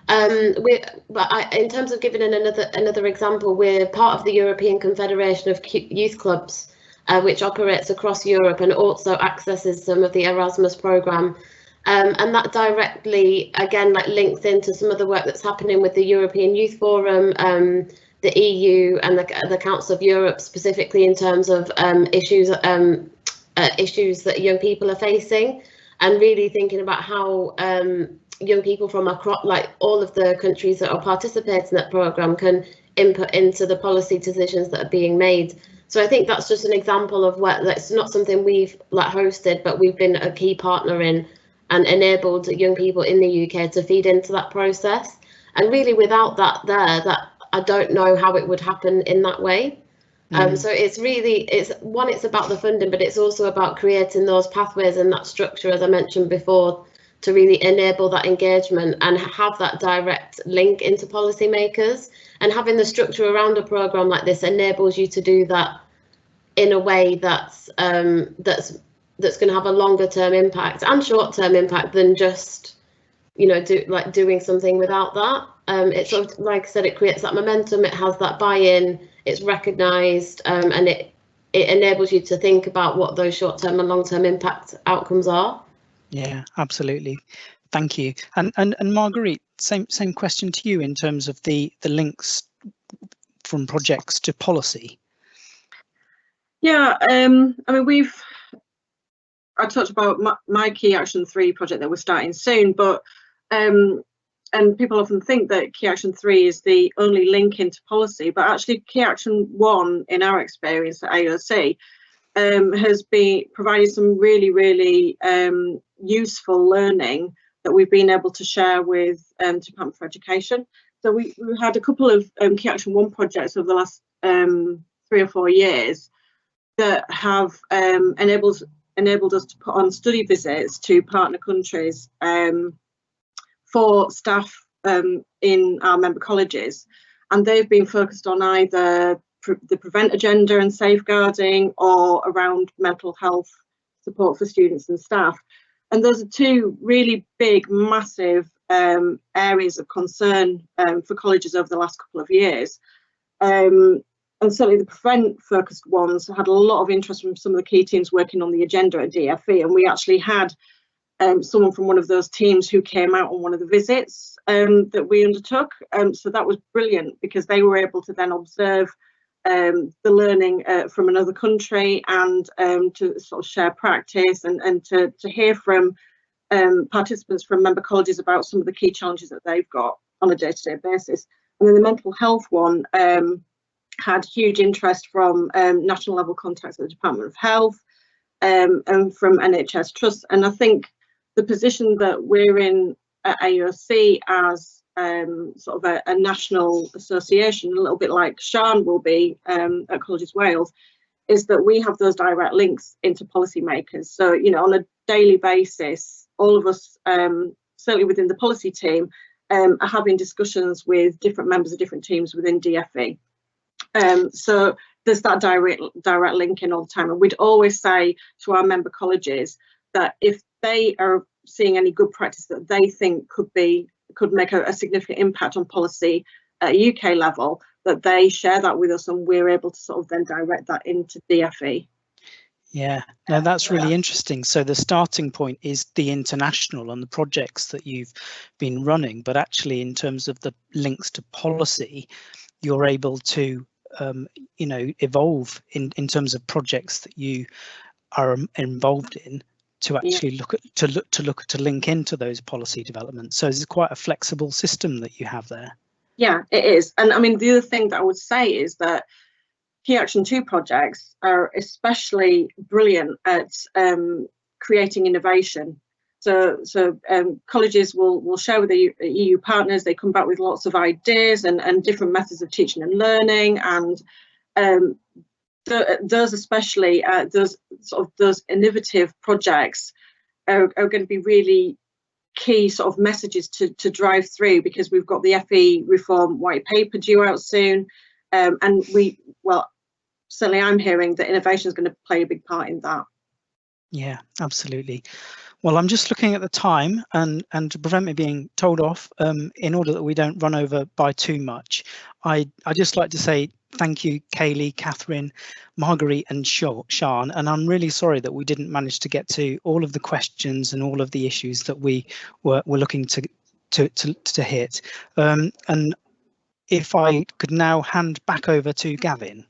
In terms of giving another example, we're part of the European Confederation of Youth Clubs, which operates across Europe and also accesses some of the Erasmus programme. And that directly, again, like links into some of the work that's happening with the European Youth Forum, the EU and the Council of Europe, specifically in terms of issues that young people are facing, and really thinking about how young people from across, like all of the countries that are participating in that programme, can input into the policy decisions that are being made. So I think that's just an example of what, that's not something we've like hosted, but we've been a key partner in and enabled young people in the UK to feed into that process. And really without that that I don't know how it would happen in that way. So it's really, it's about the funding, but it's also about creating those pathways and that structure, as I mentioned before, to really enable that engagement and have that direct link into policymakers. And having the structure around a programme like this enables you to do that in a way that's going to have a longer term impact and short term impact than just, you know, doing something without that. It's sort of, like I said, it creates that momentum, it has that buy-in, it's recognised, and it enables you to think about what those short term and long term impact outcomes are. Yeah, absolutely. Thank you. And Marguerite, same question to you in terms of the links from projects to policy. Yeah, I mean, I talked about my Key Action 3 project that we're starting soon, but and people often think that Key Action 3 is the only link into policy, but actually Key Action 1, in our experience at AOC, has been provided some really useful learning that we've been able to share with Department for Education. So we had a couple of Key Action 1 projects over the last 3 or 4 years that have enabled us to put on study visits to partner countries for staff in our member colleges, and they've been focused on either the prevent agenda and safeguarding or around mental health support for students and staff. And those are two really big, massive areas of concern for colleges over the last couple of years. And certainly the prevent focused ones had a lot of interest from some of the key teams working on the agenda at DFE, and we actually had someone from one of those teams who came out on one of the visits that we undertook. So that was brilliant because they were able to then observe the learning from another country and to sort of share practice and to hear from participants from member colleges about some of the key challenges that they've got on a day-to-day basis. And then the mental health one had huge interest from national level contacts at the Department of Health and from NHS Trust. And I think the position that we're in at AOC as sort of a national association, a little bit like Sian will be at Colleges Wales, is that we have those direct links into policymakers. So, you know, on a daily basis, all of us, certainly within the policy team, are having discussions with different members of different teams within DFE. So there's that direct link in all the time. And we'd always say to our member colleges that if they are seeing any good practice that they think could make a significant impact on policy at a UK level, that they share that with us and we're able to sort of then direct that into DFE. Yeah, no, that's really interesting. So the starting point is the international and the projects that you've been running, but actually in terms of the links to policy, you're able to you know, evolve in terms of projects that you are involved in to actually to link into those policy developments. So it's quite a flexible system that you have there. Yeah, it is. And I mean, the other thing that I would say is that Key Action 2 projects are especially brilliant at creating innovation. So colleges will share with the EU partners, they come back with lots of ideas and different methods of teaching and learning, and those especially, those innovative projects are going to be really key sort of messages to drive through, because we've got the FE reform white paper due out soon, and certainly I'm hearing that innovation is going to play a big part in that. Yeah, absolutely. Well, I'm just looking at the time, and to prevent me being told off, in order that we don't run over by too much, I'd just like to say thank you, Kaylee, Catherine, Marguerite and Sian. And I'm really sorry that we didn't manage to get to all of the questions and all of the issues that we were looking to hit. And if I could now hand back over to Gavin.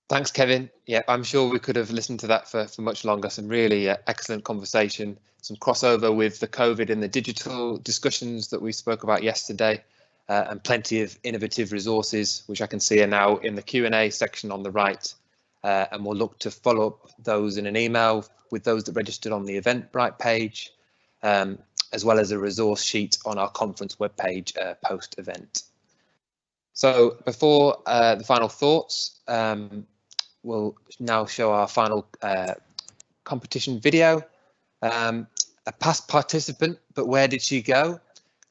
Thanks, Kevin. Yeah, I'm sure we could have listened to that for much longer. Some really excellent conversation, some crossover with the COVID and the digital discussions that we spoke about yesterday, and plenty of innovative resources, which I can see are now in the Q&A section on the right. And we'll look to follow up those in an email with those that registered on the Eventbrite page, as well as a resource sheet on our conference webpage post-event. So before the final thoughts, we'll now show our final competition video. A past participant, but where did she go?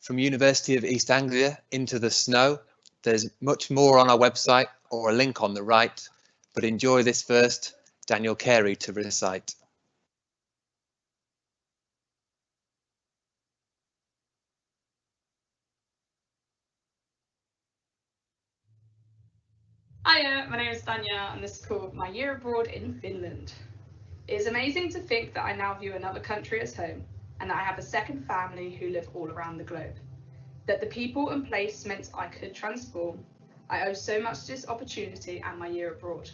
From University of East Anglia into the snow. There's much more on our website or a link on the right, but enjoy this first. Daniel Carey to recite. Hiya, my name is Danya and this is called My Year Abroad in Finland. It is amazing to think that I now view another country as home and that I have a second family who live all around the globe. That the people and place meant I could transform. I owe so much to this opportunity and my year abroad.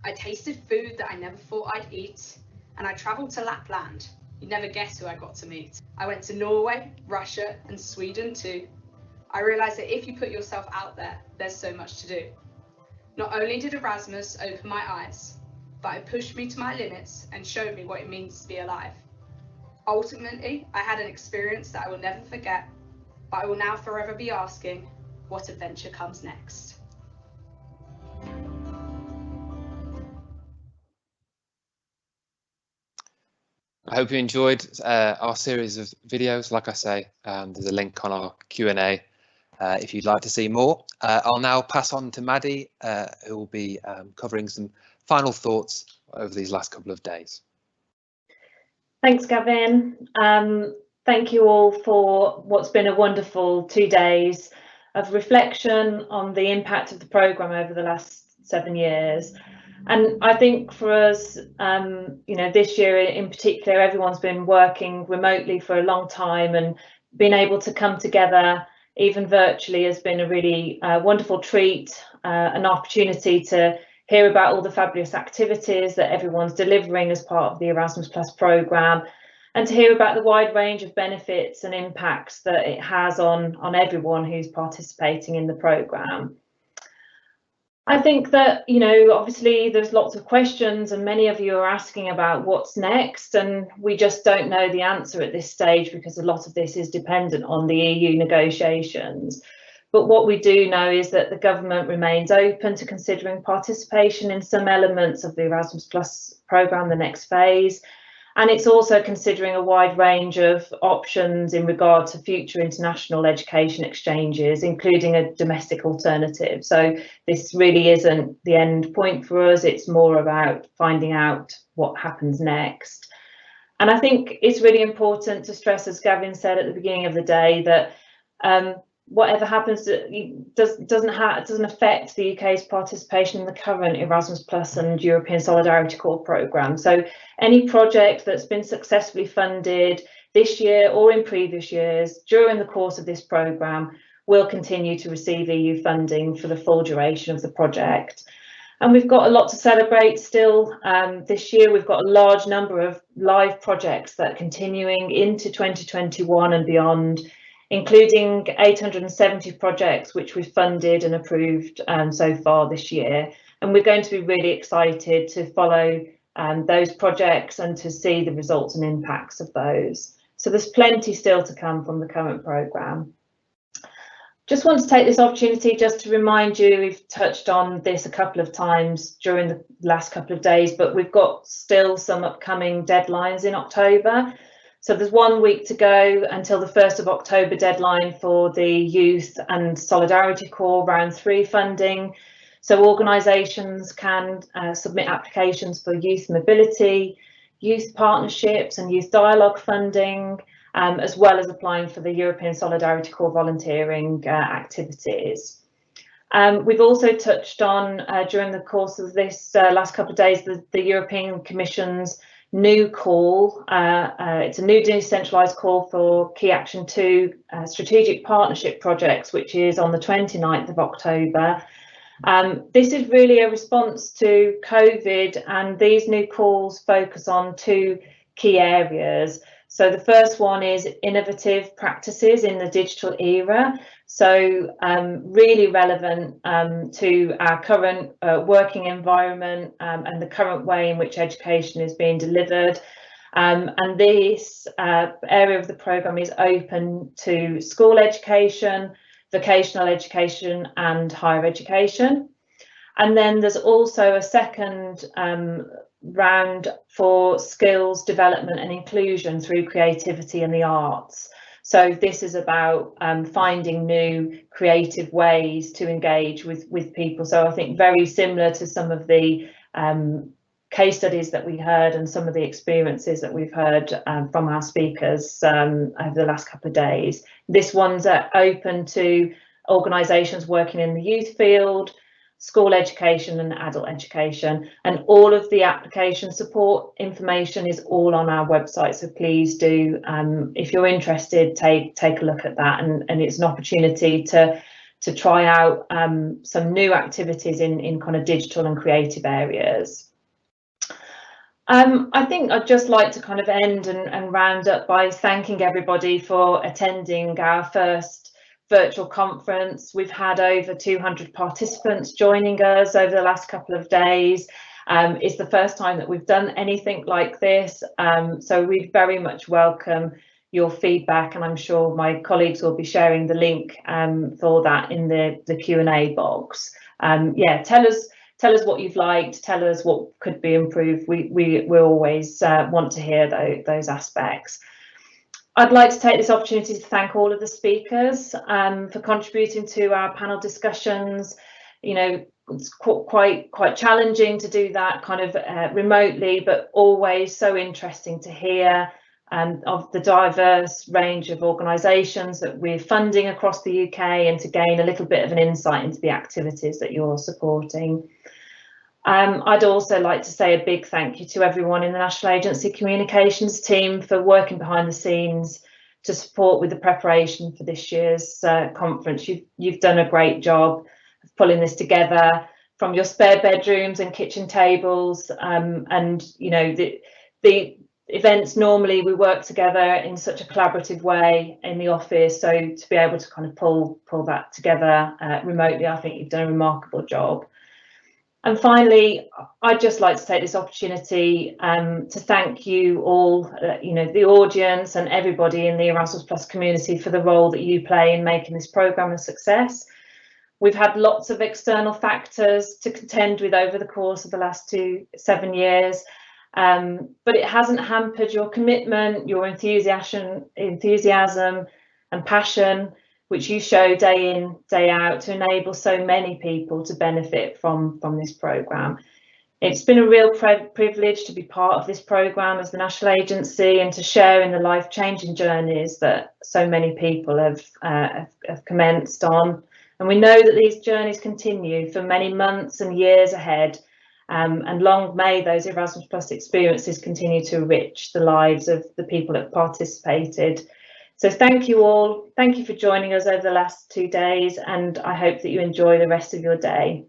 I tasted food that I never thought I'd eat, and I travelled to Lapland. You'd never guess who I got to meet. I went to Norway, Russia and Sweden too. I realised that if you put yourself out there, there's so much to do. Not only did Erasmus open my eyes, but it pushed me to my limits and showed me what it means to be alive. Ultimately, I had an experience that I will never forget, but I will now forever be asking, what adventure comes next? I hope you enjoyed our series of videos. Like I say, there's a link on our Q&A if you'd like to see more. I'll now pass on to Maddie, who will be covering some final thoughts over these last couple of days. Thanks, Gavin. Thank you all for what's been a wonderful 2 days of reflection on the impact of the programme over the last 7 years. And I think for us, you know, this year in particular, everyone's been working remotely for a long time, and being able to come together even virtually has been a really wonderful treat, an opportunity to hear about all the fabulous activities that everyone's delivering as part of the Erasmus Plus programme, and to hear about the wide range of benefits and impacts that it has on everyone who's participating in the programme. I think that, you know, obviously there's lots of questions and many of you are asking about what's next, and we just don't know the answer at this stage because a lot of this is dependent on the EU negotiations. But what we do know is that the government remains open to considering participation in some elements of the Erasmus Plus programme, the next phase. And it's also considering a wide range of options in regard to future international education exchanges, including a domestic alternative. So this really isn't the end point for us. It's more about finding out what happens next. And I think it's really important to stress, as Gavin said at the beginning of the day, that whatever happens doesn't affect the UK's participation in the current Erasmus Plus and European Solidarity Corps programme. So any project that's been successfully funded this year or in previous years during the course of this programme will continue to receive EU funding for the full duration of the project. And we've got a lot to celebrate still this year. We've got a large number of live projects that are continuing into 2021 and beyond, including 870 projects which we've funded and approved so far this year. And we're going to be really excited to follow those projects and to see the results and impacts of those. So there's plenty still to come from the current programme. Just want to take this opportunity just to remind you, we've touched on this a couple of times during the last couple of days, but we've got still some upcoming deadlines in October. So there's 1 week to go until the 1st of October deadline for the Youth and Solidarity Corps Round 3 funding. So organisations can submit applications for youth mobility, youth partnerships and youth dialogue funding, as well as applying for the European Solidarity Corps volunteering activities. We've also touched on during the course of this last couple of days the European Commission's new call. It's a new decentralised call for Key Action 2 strategic partnership projects, which is on the 29th of October. This is really a response to COVID, and these new calls focus on 2 key areas. So the first one is innovative practices in the digital era. So really relevant to our current working environment and the current way in which education is being delivered. And this area of the programme is open to school education, vocational education and higher education. And then there's also a second round for skills development and inclusion through creativity and the arts. So this is about finding new creative ways to engage with people. So I think very similar to some of the case studies that we heard and some of the experiences that we've heard from our speakers over the last couple of days. This one's open to organisations working in the youth field, school education and adult education, and all of the application support information is all on our website, so please do, if you're interested, take a look at that, and it's an opportunity to try out some new activities in kind of digital and creative areas. I think I'd just like to kind of end and round up by thanking everybody for attending our first virtual conference. We've had over 200 participants joining us over the last couple of days. It's the first time that we've done anything like this, so we very much welcome your feedback, and I'm sure my colleagues will be sharing the link for that in the Q&A box. Yeah, tell us what you've liked, tell us what could be improved. We always want to hear those aspects. I'd like to take this opportunity to thank all of the speakers for contributing to our panel discussions. You know, it's quite challenging to do that kind of remotely, but always so interesting to hear of the diverse range of organisations that we're funding across the UK, and to gain a little bit of an insight into the activities that you're supporting. I'd also like to say a big thank you to everyone in the National Agency Communications team for working behind the scenes to support with the preparation for this year's conference. You've done a great job of pulling this together from your spare bedrooms and kitchen tables, and you know, the events, normally we work together in such a collaborative way in the office, so to be able to kind of pull that together remotely, I think you've done a remarkable job. And finally, I'd just like to take this opportunity to thank you all, you know, the audience and everybody in the Erasmus Plus community for the role that you play in making this programme a success. We've had lots of external factors to contend with over the course of the last 7 years, but it hasn't hampered your commitment, your enthusiasm and passion, which you show day in, day out to enable so many people to benefit from this programme. It's been a real privilege to be part of this programme as the national agency and to share in the life-changing journeys that so many people have commenced on. And we know that these journeys continue for many months and years ahead, and long may those Erasmus Plus experiences continue to enrich the lives of the people that participated. So thank you all. Thank you for joining us over the last 2 days, and I hope that you enjoy the rest of your day.